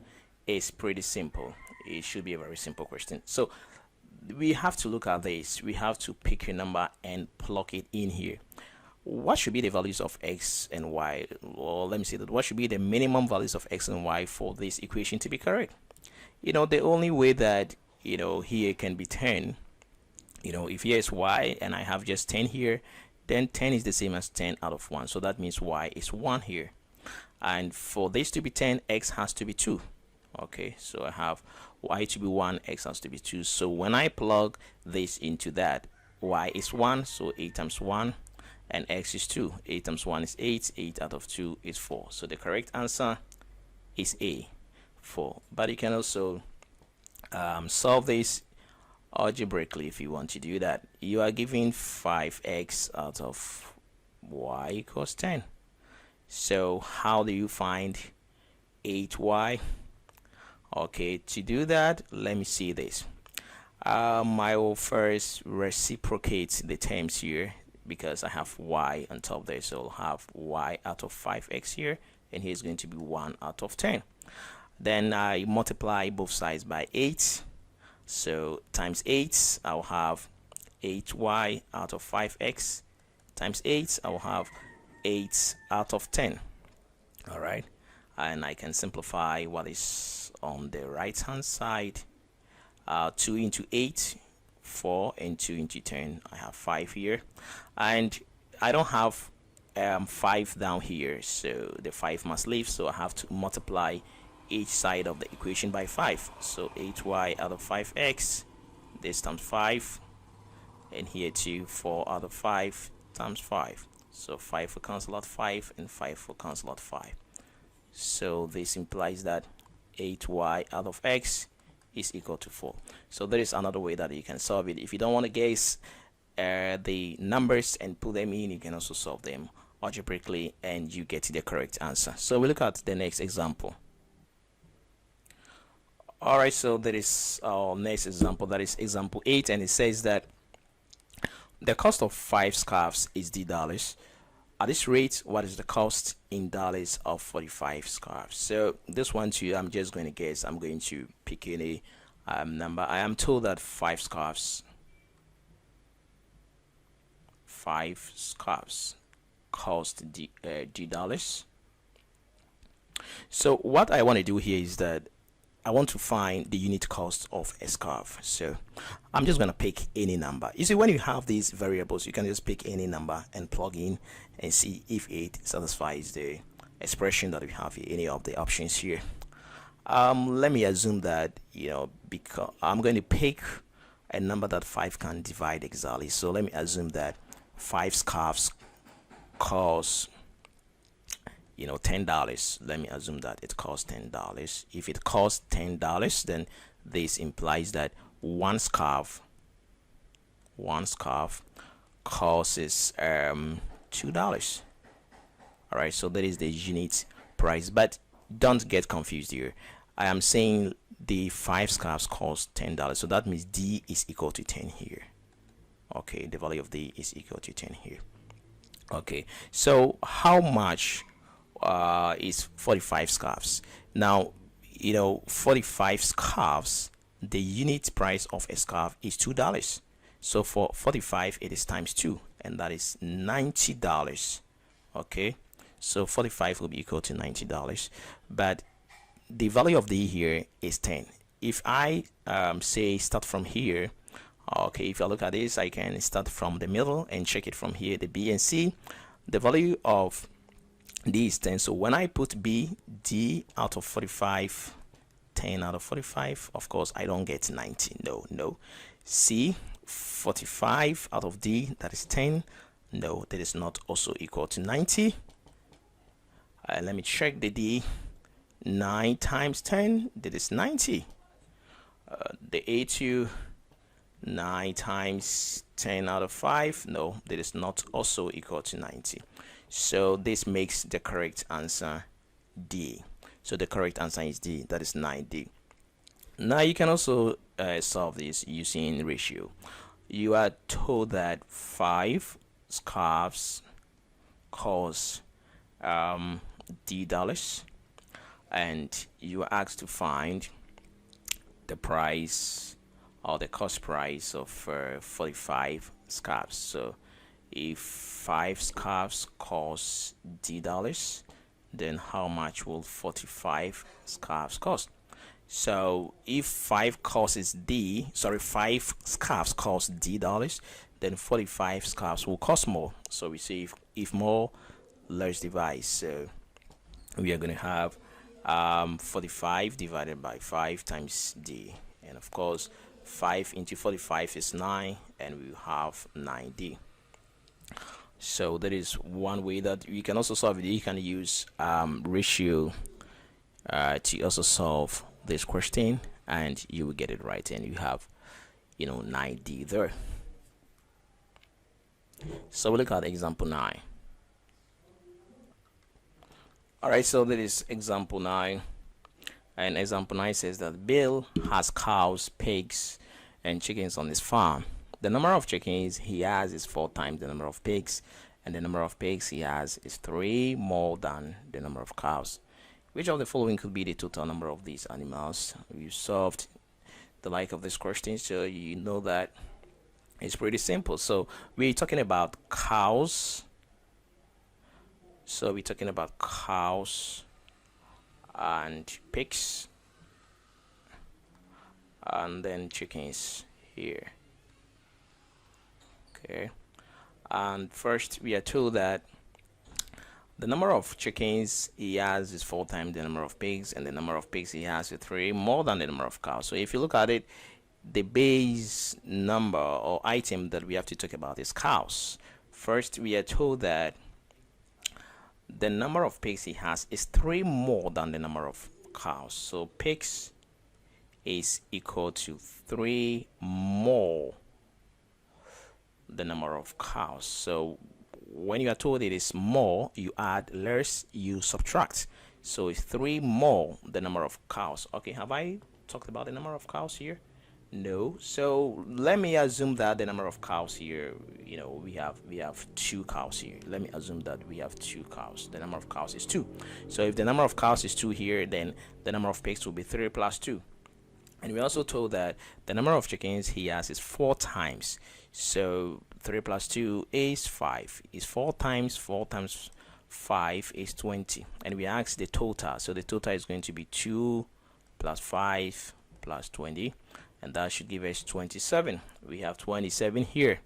is pretty simple. It should be a very simple question. So we have to look at this. We have to pick a number and plug it in here. What should be the values of x and y? Well, let me see that. What should be the minimum values of x and y for this equation to be correct? The only way that here can be 10, if here is y and I have just 10 here, then 10 is the same as 10 out of 1, so that means y is 1 here, and for this to be 10, x has to be 2. Okay, so I have y to be 1, x has to be 2, so when I plug this into that, y is 1, so 8 times 1, and x is 2. 8 times 1 is 8, 8 out of 2 is 4, so the correct answer is A, 4. But you can also solve this algebraically. If you want to do that, you are given 5x out of y equals 10. So how do you find 8y? Okay, to do that, let me see this. I will first reciprocate the terms here because I have y on top there, so I'll have y out of 5x here, and here's going to be 1 out of 10. Then I multiply both sides by 8, so times 8, I'll have 8y out of 5x times 8, I will have 8 out of 10. All right, and I can simplify what is on the right hand side. 2 into 8, 4, and 2 into 10, I have 5 here, and I don't have 5 down here, so the 5 must leave, so I have to multiply each side of the equation by 5. So 8y out of 5x, this times 5, and here too 4 out of 5 times 5, so 5 will cancel out 5 and 5 will cancel out 5. So this implies that 8y out of x is equal to 4. So there is another way that you can solve it. If you don't want to guess the numbers and put them in, you can also solve them algebraically and you get the correct answer. So we look at the next example. Alright, so there is our next example, that is example 8, and it says that the cost of 5 scarves is $D. At this rate, what is the cost in dollars of 45 scarves? So this one too, I'm just going to guess. I'm going to pick any number. I am told that 5 scarves cost $D. So what I want to do here is that I want to find the unit cost of a scarf. So I'm just going to pick any number. You see, when you have these variables, you can just pick any number and plug in and see if it satisfies the expression that we have here, any of the options here. Let me assume that, because I'm going to pick a number that 5 can divide exactly. So let me assume that 5 scarves cost $10. Let me assume that it costs $10. If it costs $10, then this implies that one scarf costs $2. All right, so that is the unit price, but don't get confused here. I am saying the 5 scarves cost $10, so that means D is equal to 10 here. Okay, the value of D is equal to 10 here. Okay, so how much is 45 scarves? Now, 45 scarves, the unit price of a scarf is $2. So for 45, it is times 2, and that is $90. Okay, so 45 will be equal to $90, but the value of D here is 10. If I say start from here, okay, if I look at this, I can start from the middle and check it from here, the B and C. The value of D is 10. So when I put B, D out of 45, 10 out of 45, of course I don't get 90. No. C, 45 out of D, that is 10. No, that is not also equal to 90. Let me check the D. 9 times 10, that is 90. The A2, 9 times 10 out of 5, no, that is not also equal to 90. So this makes the correct answer D. So the correct answer is D, that is 9D. Now you can also solve this using ratio. You are told that 5 scarves cost $D, and you are asked to find the price or the cost price of 45 scarves. So if 5 scarves cost $D, then how much will 45 scarves cost? So if 5 scarves cost $D, then 45 scarves will cost more. So we say if more, let's divide. So we are going to have 45 divided by 5 times D, and of course 5 into 45 is 9, and we will have 9D. So that is one way that you can also solve it. You can use ratio to also solve this question, and you will get it right, and you have 9D there. So we look at example 9. All right, so that is example 9. And example 9 says that Bill has cows, pigs, and chickens on his farm. The number of chickens he has is 4 times the number of pigs, and the number of pigs he has is 3 more than the number of cows. Which of the following could be the total number of these animals? You solved the like of this question, so you know that it's pretty simple. So we're talking about cows. So we're talking about cows and pigs, and then chickens here. Okay, and first we are told that the number of chickens he has is 4 times the number of pigs, and the number of pigs he has is 3 more than the number of cows. So if you look at it, the base number or item that we have to talk about is cows. First, we are told that the number of pigs he has is 3 more than the number of cows. So pigs is equal to 3 more the number of cows. So when you are told it is more, you add less, you subtract. So it's 3 more the number of cows. Okay, have I talked about the number of cows here? No. So let me assume that the number of cows here, we have 2 cows here. Let me assume that we have 2 cows. The number of cows is 2. So if the number of cows is 2 here, then the number of pigs will be 3 plus 2. And we also told that the number of chickens he has is 4 times. So 3 plus 2 is 5. Is 4 times 5 is 20. And we asked the total. So the total is going to be 2 plus 5 plus 20. And that should give us 27. We have 27 here.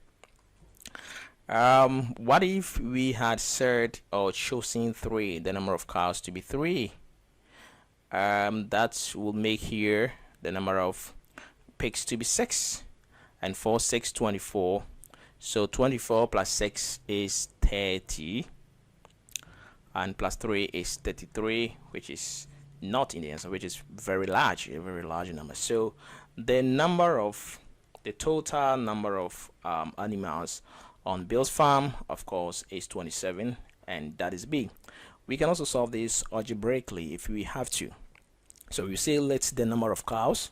What if we had said or chosen 3, the number of cows to be 3? That will make here the number of pigs to be 6, and 4 6 24. So 24 plus 6 is 30, and plus 3 is 33, which is not in the answer, which is very large, a very large number. So the total number of animals on Bill's farm, of course, is 27, and that is B. We can also solve this algebraically if we have to. So we say let the number of cows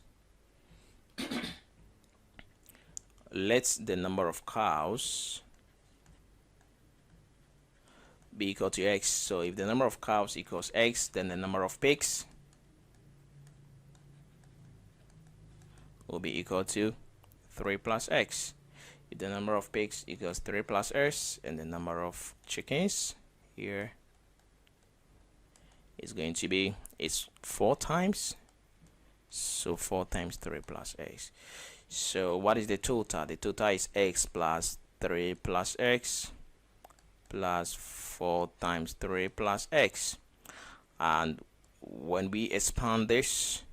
be equal to x. So if the number of cows equals x, then the number of pigs will be equal to 3 plus x. If the number of pigs equals 3 plus s, and the number of chickens here is going to be, it's 4 times. So 4 times 3 plus x. So what is the total? The total is x plus 3 plus x plus 4 times 3 plus x. And when we expand this,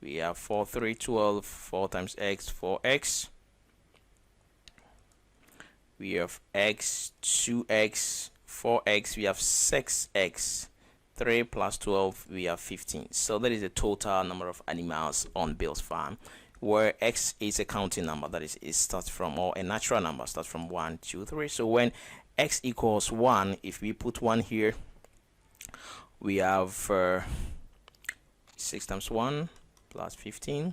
we have 4 3 12, 4 times x 4x. We have x 2x 4x. We have 6x. 3 plus 12, we have 15. So that is the total number of animals on Bill's farm, where x is a counting number, that is, it starts from, or a natural number, starts from 1 2 3. So when x equals 1, if we put 1 here, we have 6 times 1 plus 15,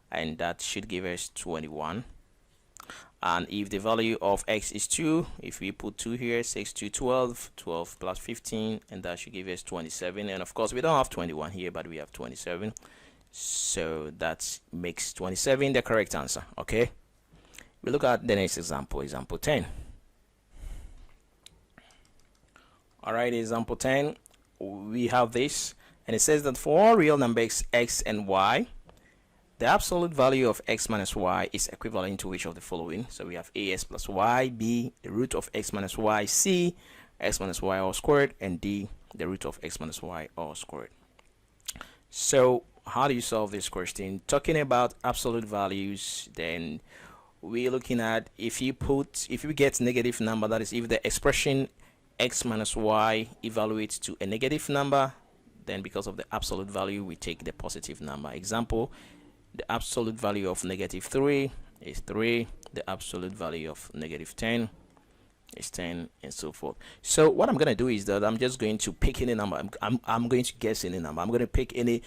and that should give us 21. And if the value of x is 2, if we put 2 here, 6 to 12, 12 plus 15, and that should give us 27. And of course, we don't have 21 here, but we have 27. So that makes 27 the correct answer. Okay. We look at the next example, example 10. All right, example 10. We have this, and it says that for all real numbers x and y, the absolute value of x minus y is equivalent to which of the following? So we have as plus y, b, the root of x minus y, c, x minus y all squared, and d, the root of x minus y all squared. So how do you solve this question? Talking about absolute values, then we're looking at if you get negative number, that is if the expression x minus y evaluates to a negative number, then because of the absolute value we take the positive number. Example, the absolute value of -3 is 3, the absolute value of -10 is 10, and so forth. So what I'm going to do is that I'm just going to pick any number. I'm going to guess any number. I'm going to pick any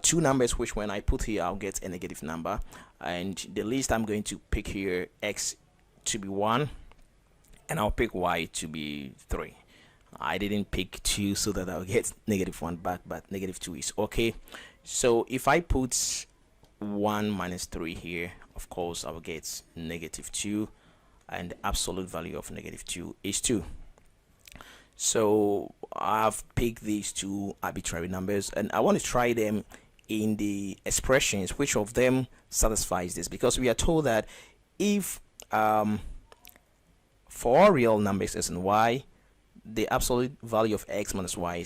two numbers which when I put here I'll get a negative number, and the least I'm going to pick here x to be 1, and I'll pick y to be 3. I didn't pick 2 so that I'll get -1 back, but -2 is okay. So if I put 1 minus 3 here, of course I will get -2, and the absolute value of -2 is 2. So I've picked these two arbitrary numbers, and I want to try them in the expressions. Which of them satisfies this? Because we are told that if for all real numbers x and y, the absolute value of x minus y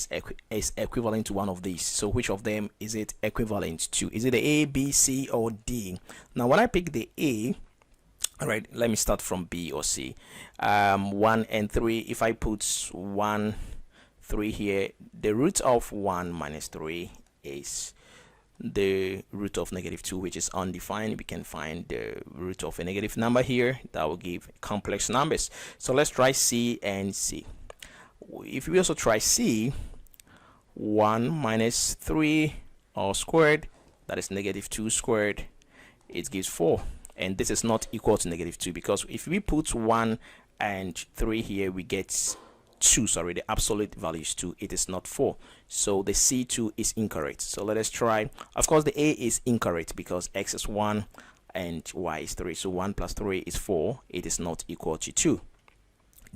is equivalent to one of these. So which of them is it equivalent to? Is it the A, B, C, or D? Now when I pick the A, all right, let me start from B or C. 1 and 3, if I put 1, 3 here, the root of 1 minus 3 is the root of -2, which is undefined. We can find the root of a negative number here that will give complex numbers. So let's try C and C. If we also try C, 1 minus 3 all squared, that is -2 squared, it gives 4. And this is not equal to -2, because if we put 1 and 3 here, we get 2. Sorry, the absolute value is 2. It is not 4. So the C2 is incorrect. So let us try. Of course, the A is incorrect because x is 1 and y is 3. So 1 plus 3 is 4. It is not equal to 2.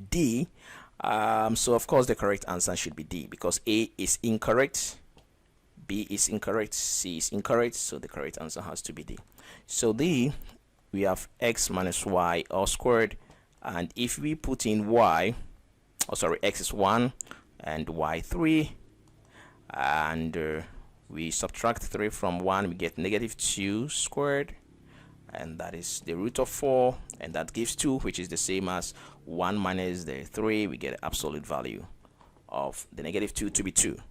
D. So of course the correct answer should be D, because A is incorrect, B is incorrect, C is incorrect. So the correct answer has to be D. So D, we have x minus y all squared, and if we put in y, x is 1 and y 3, and we subtract 3 from 1, we get -2 squared, and that is the root of 4, and that gives 2, which is the same as 1 minus the 3. We get the absolute value of the -2 to be 2.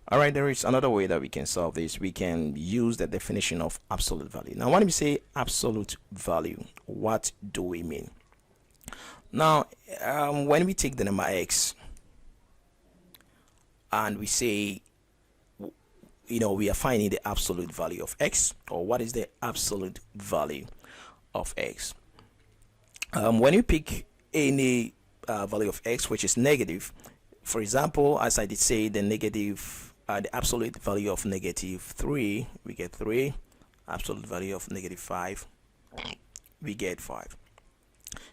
All right, there is another way that we can solve this. We can use the definition of absolute value. Now, when we say absolute value, what do we mean? Now, when we take the number x and we say, we are finding the absolute value of x, or what is the absolute value of x? When you pick any value of x which is negative, for example, as I did say, the absolute value of -3, we get 3. Absolute value of -5, we get 5.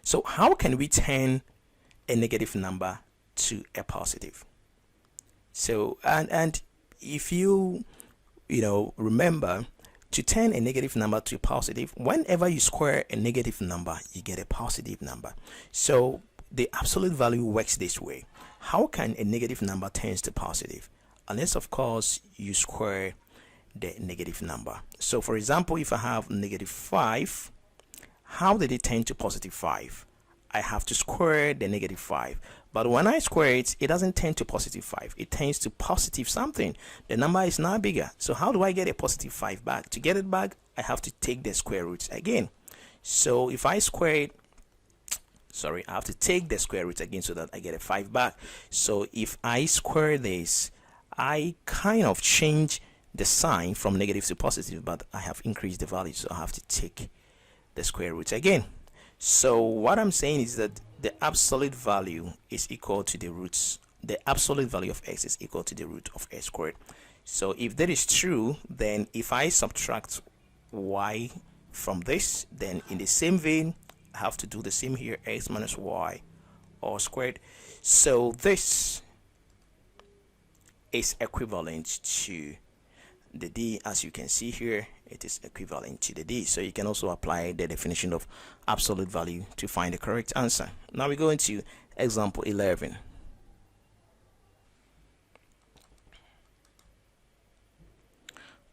So how can we turn a negative number to a positive? So and if you remember, to turn a negative number to a positive, whenever you square a negative number, you get a positive number. So the absolute value works this way. How can a negative number turn to positive? Unless of course you square the negative number. So for example, if I have -5, how did it turn to +5? I have to square the -5. But when I square it, it doesn't turn to +5. It turns to positive something. The number is now bigger. So how do I get a +5 back? To get it back, I have to take the square root again. So if I square it, I have to take the square root again so that I get a 5 back. So if I square this, I kind of change the sign from negative to positive, but I have increased the value, so I have to take the square root again. So what I'm saying is that the absolute value is equal to the roots. The absolute value of x is equal to the root of x squared. So if that is true, then if I subtract y from this, then in the same vein, I have to do the same here, x minus y all squared. So this is equivalent to the D. As you can see here, it is equivalent to the D. So you can also apply the definition of absolute value to find the correct answer. Now we go into example 11.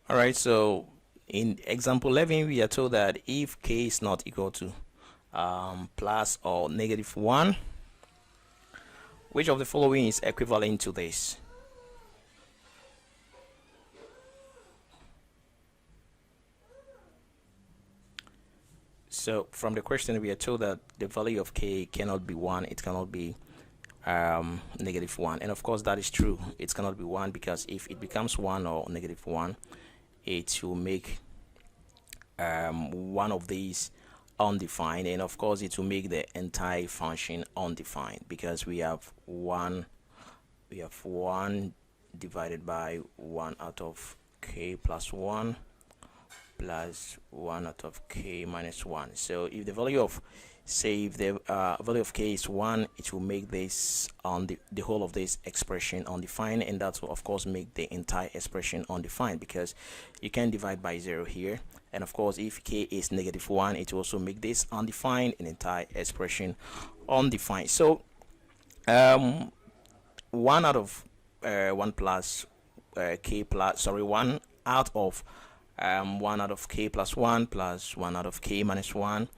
All right, so in example 11, we are told that if k is not equal to plus or -1, Which of the following is equivalent to this? So from the question, we are told that the value of k cannot be 1, it cannot be -1, and of course that is true. It cannot be 1 because if it becomes 1 or -1, it will make one of these undefined, and of course it will make the entire function undefined because we have 1 divided by 1 out of k plus 1 plus 1 out of k minus 1. So if the value of, say, if the value of k is 1, it will make this on the whole of this expression undefined, and that will of course make the entire expression undefined because you can divide by 0 here. And of course if k is -1, it will also make this undefined, an entire expression undefined. So 1 out of 1 plus k plus, sorry, 1 out of 1 out of k plus 1 plus 1 out of k minus 1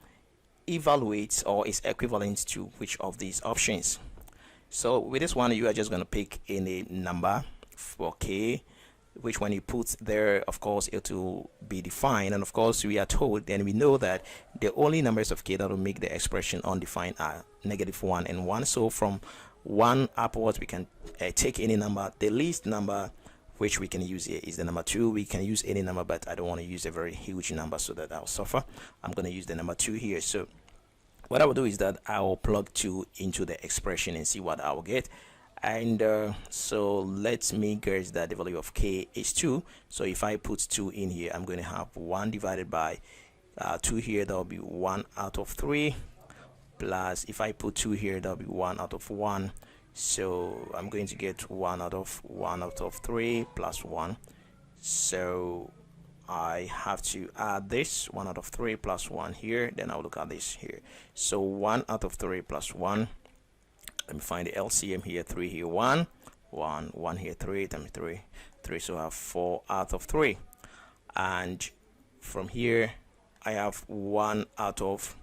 evaluates or is equivalent to which of these options. So with this one, you are just going to pick any number for k, which when you put there, of course it will be defined, and of course we are told, and we know that the only numbers of k that will make the expression undefined are -1 and 1. So from 1 upwards we can take any number. The least number which we can use here is the number 2. We can use any number, but I don't want to use a very huge number so that I'll suffer. I'm going to use the number 2 here. So what I will do is that I will plug 2 into the expression and see what I will get. And so let me guess that the value of k is 2. So if I put 2 in here, I'm going to have 1 divided by 2 here. That will be 1 out of 3, plus if I put 2 here, that will be 1 out of 1. So I'm going to get 1 out of 3 plus 1. So I have to add this 1 out of 3 plus 1 here. Then I'll look at this here. So 1 out of 3 plus 1. Let me find the LCM here. 3 here, 1 here, 3 times 3. So I have 4 out of 3. And from here I have 1 out of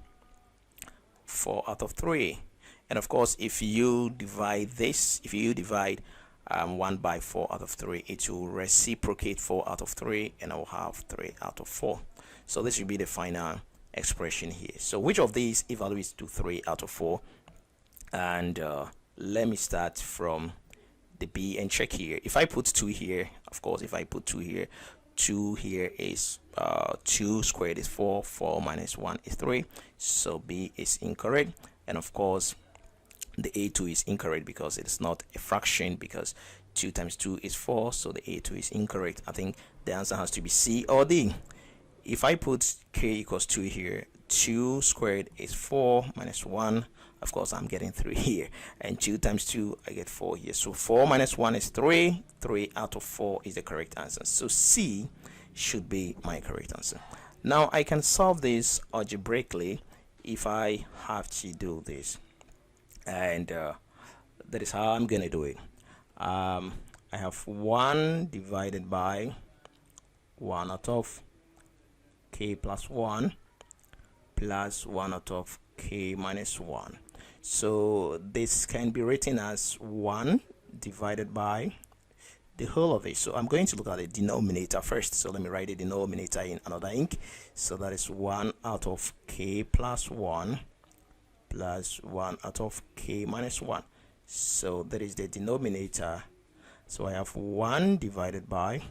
4 out of 3. And of course if you divide this, if you divide 1 by 4 out of 3, it will reciprocate 4 out of 3, and I will have 3 out of 4. So this will be the final expression here. So which of these evaluates to 3 out of 4? And let me start from the B and check here. If I put 2 here, of course if I put 2 here, 2 here is 2 squared is 4, 4 minus 1 is 3. So B is incorrect, and of course the A2 is incorrect because it's not a fraction, because 2 times 2 is 4, so the A2 is incorrect. I think the answer has to be C or D. If I put k equals 2 here, 2 squared is 4 minus 1. Of course I'm getting 3 here, and 2 times 2 I get 4 here. So 4 minus 1 is 3. 3 out of 4 is the correct answer. So C should be my correct answer. Now I can solve this algebraically if I have to do this, and that is how I'm gonna do it. I have 1 divided by 1 out of k plus 1 plus 1 out of k minus 1. So this can be written as 1 divided by the whole of it. So I'm going to look at the denominator first. So let me write the denominator in another ink. So that is 1 out of k plus 1 plus 1 out of k minus 1. So that is the denominator. So I have 1 divided by,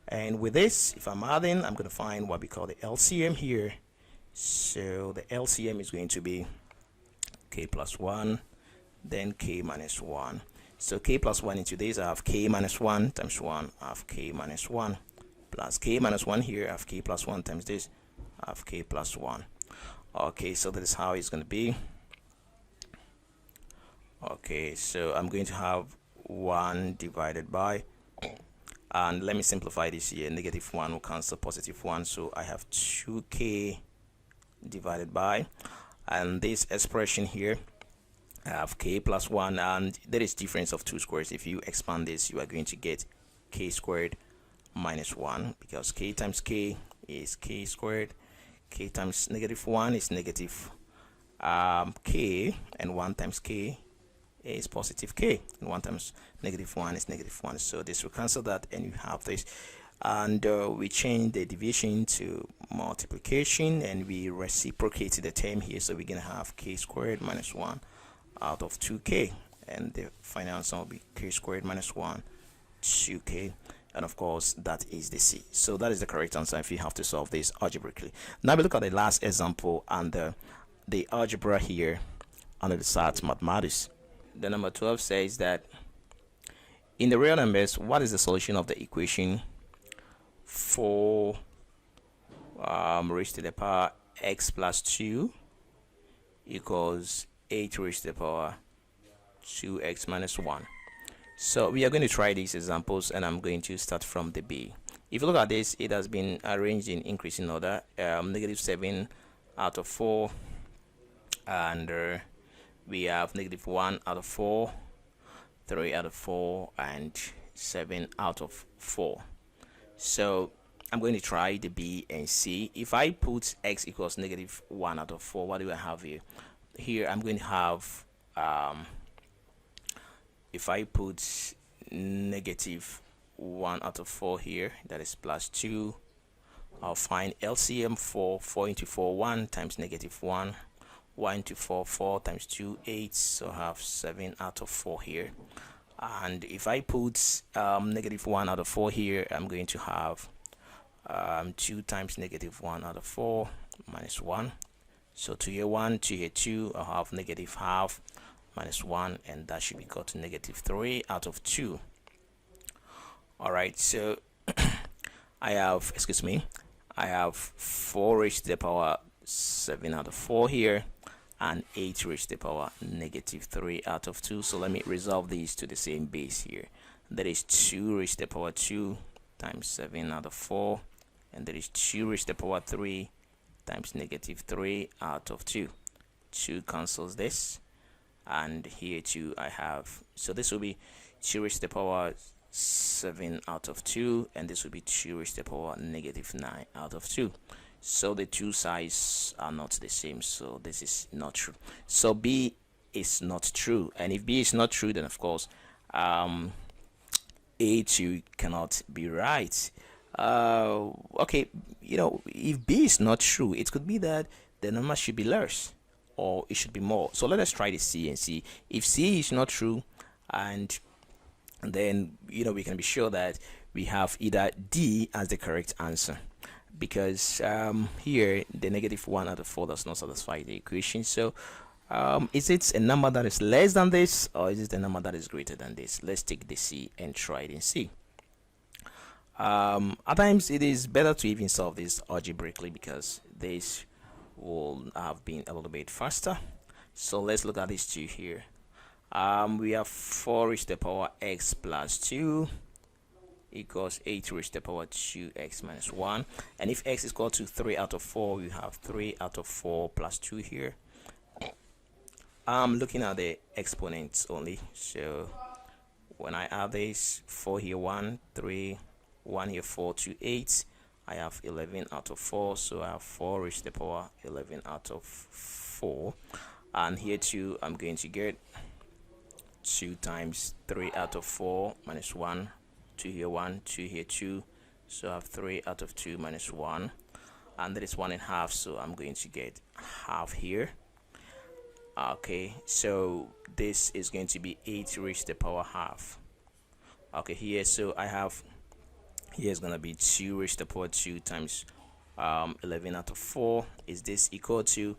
and with this, if I'm adding, I'm going to find what we call the LCM here. So the LCM is going to be k plus 1, then k minus 1. So k plus 1 into this, I have k minus 1 times 1, I have k minus 1, plus k minus 1 here, I have k plus 1 times this, I have k plus 1. Okay, so that is how it's going to be. Okay, so I'm going to have 1 divided by, and let me simplify this here. -1 will cancel +1, so I have 2k divided by, and this expression here I have k plus 1, and there is difference of 2 squares. If you expand this, you are going to get k squared minus 1, because k times k is k squared, k times -1 is negative k, and 1 times k is positive k, and 1 times negative 1 is negative 1. So this will cancel that, and you have this. And we change the division to multiplication, and we reciprocate the term here, so we're gonna have k squared minus 1 out of 2k, and the final answer will be k squared minus 1 2k, and of course that is the C. So that is the correct answer if you have to solve this algebraically. Now we look at the last example, and the algebra here under the SAT mathematics. The number 12 says that in the real numbers, what is the solution of the equation 4 raised to the power x plus 2 equals 8 raised to the power 2x minus 1? So we are going to try these examples, and I'm going to start from the B. If you look at this, it has been arranged in increasing order. Negative 7 out of 4, and we have negative 1 out of 4, 3 out of 4, and 7 out of 4. So I'm going to try the B and C. If I put x equals negative 1 out of 4, what do I have here? Here I'm going to have, if I put negative 1 out of 4 here, that is plus 2, I'll find LCM for 4 into 4, 1 times negative 1. 1 into 4, 4 times 2, 8, so I have 7 out of 4 here. And if I put negative 1 out of 4 here, I'm going to have 2 times negative 1 out of 4 minus 1. So 2 here 1, 2 here 2, I'll have negative half minus 1, and that should be equal to negative 3 out of 2. Alright, so I have 4 raised to the power 7 out of 4 here, and 8 raised to the power negative 3 out of 2. So let me resolve these to the same base here. That is 2 raised to the power 2 times 7 out of 4, and that is 2 raised to the power 3 times negative 3 out of 2. 2 cancels this, and here 2 I have, so this will be 2 raised to the power 7 out of 2, and this will be 2 raised to the power negative 9 out of 2. So the two sides are not the same, so this is not true. So B is not true, and if B is not true, then of course A2 cannot be right. Okay, if B is not true, it could be that the number should be less, or it should be more. So let us try the C and see. If C is not true, and then we can be sure that we have either D as the correct answer, because here the negative 1 out of 4 does not satisfy the equation. So is it a number that is less than this, or is it a number that is greater than this? Let's take the C and try it and see. At times it is better to even solve this algebraically, because this will have been a little bit faster. So let's look at these two here. We have 4 raised to the power x plus 2 equals 8 raised to the power 2x minus 1, and if x is equal to 3 out of 4, we have 3 out of 4 plus 2 here. I'm looking at the exponents only, so when I add this, 4 here 1, 3, 1 here 4, 2, 8, I have 11 out of 4, so I have 4 raised to the power 11 out of 4, and here 2, I'm going to get 2 times 3 out of 4 minus 1, 2 here 1, 2 here 2, so I have 3 out of 2 minus 1, and that is 1.5, so I'm going to get half here. Okay, so this is going to be 8 raised to the power half. Okay, here, so I have, here is going to be 2 raised to the power 2 times 11 out of 4. Is this equal to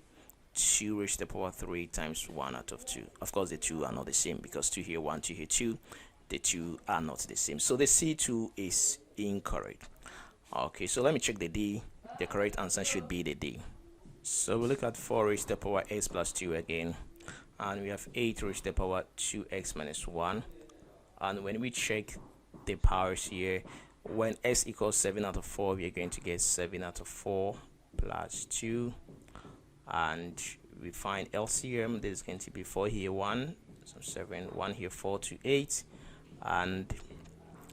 2 raised to the power 3 times 1 out of 2? Of course, the two are not the same, because 2 here 1, 2 here 2, the two are not the same. So the C2 is incorrect. Okay, so let me check the D. The correct answer should be the D. So we look at 4 raised to the power x plus 2 again, and we have 8 raised to the power 2x minus 1. And when we check the powers here, when x equals 7 out of 4, we are going to get 7 out of 4 plus 2, and we find LCM. This is going to be 4 here 1, so 7, 1 here 4, 2, 8, and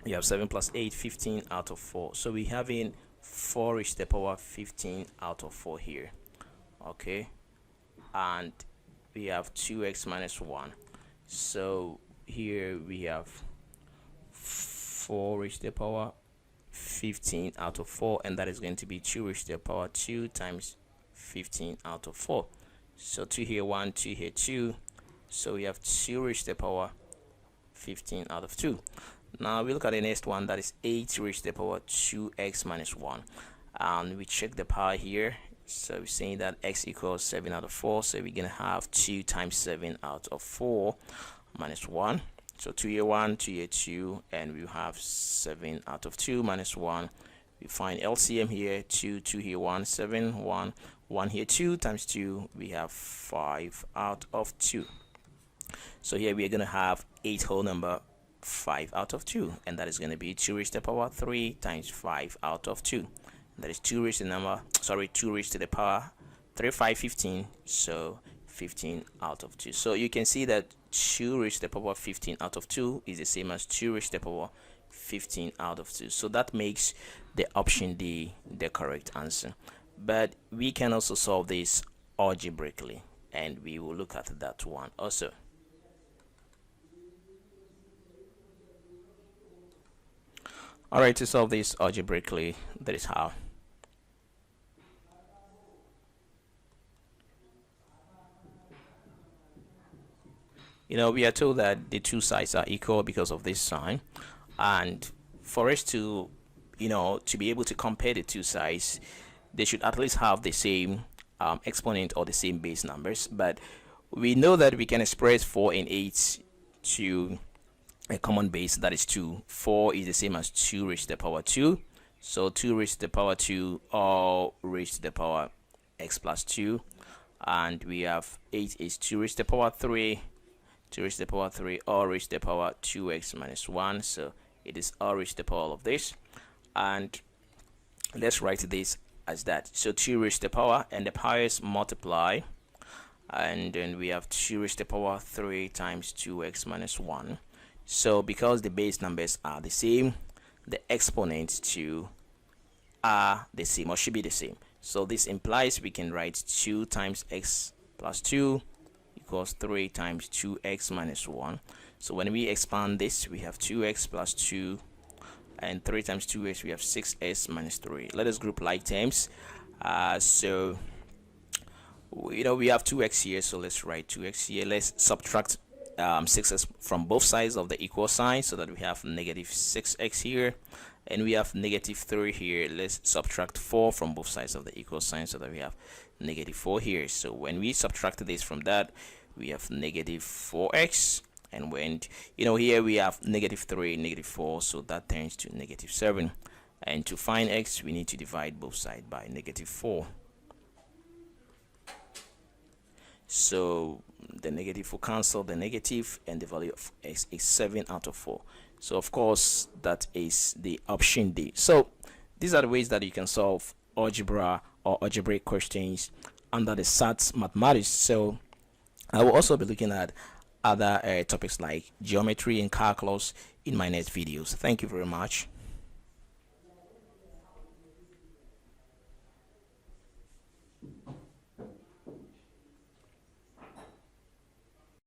you have 7 plus 8, 15 out of 4. So we have in 4 raised to the power 15 out of 4 here. Okay, and we have 2x minus 1. So here we have 4 raised to the power 15 out of 4, and that is going to be 2 raised to the power 2 times 15 out of 4. So 2 here, 1, 2 here, 2. So we have 2 raised to the power 15 out of 2. Now we look at the next one, that is 8 raised to the power 2x minus 1. And we check the power here. So we're saying that x equals 7 out of 4. So we're going to have 2 times 7 out of 4 minus 1. So 2 here 1, 2 here 2, and we have 7 out of 2 minus 1. We find LCM here, 2, 2 here 1, 7, 1, 1 here 2 times 2, we have 5 out of 2. So here we are going to have 8 whole number 5 out of 2, and that is going to be 2 raised to the power 3 times 5 out of 2. That is 2 raised to the 2 raised to the power 3, 5, 15. So 15 out of 2. So you can see that 2 raised to the power 15 out of 2 is the same as 2 raised to the power 15 out of 2. So that makes the option D the correct answer. But we can also solve this algebraically, and we will look at that one also. Alright, to solve this algebraically, that is how. We are told that the two sides are equal because of this sign, and for us to to be able to compare the two sides, they should at least have the same exponent or the same base numbers. But we know that we can express 4 and 8 to a common base, that is 2. 4 is the same as 2 raised to the power 2. So 2 raised to the power 2 all raised to the power x plus 2, and we have 8 is 2 raised to the power 3, 2 raised to the power 3 all raised to the power 2x minus 1. So it is all raised to the power of this, and let's write this as that. So 2 raised to the power, and the powers multiply, and then we have 2 raised to the power 3 times 2x minus 1. So because the base numbers are the same, the exponents too are the same, or should be the same. So this implies we can write 2 times x plus 2 equals 3 times 2x minus 1. So when we expand this, we have 2x plus 2, and 3 times 2x, we have 6x minus 3. Let us group like terms. So we have 2x here, so let's write 2x here. Let's subtract 6x from both sides of the equal sign, so that we have negative 6x here, and we have negative 3 here. Let's subtract 4 from both sides of the equal sign, so that we have negative 4 here. So when we subtract this from that, we have negative 4x, and when here we have negative 3, negative 4, so that turns to negative 7. And to find x, we need to divide both sides by negative 4. So the negative will cancel the negative, and the value of x is 7 out of 4. So of course that is the option D. So these are the ways that you can solve algebra or algebraic questions under the SAT mathematics. So I will also be looking at other topics like geometry and calculus in my next videos. Thank you very much.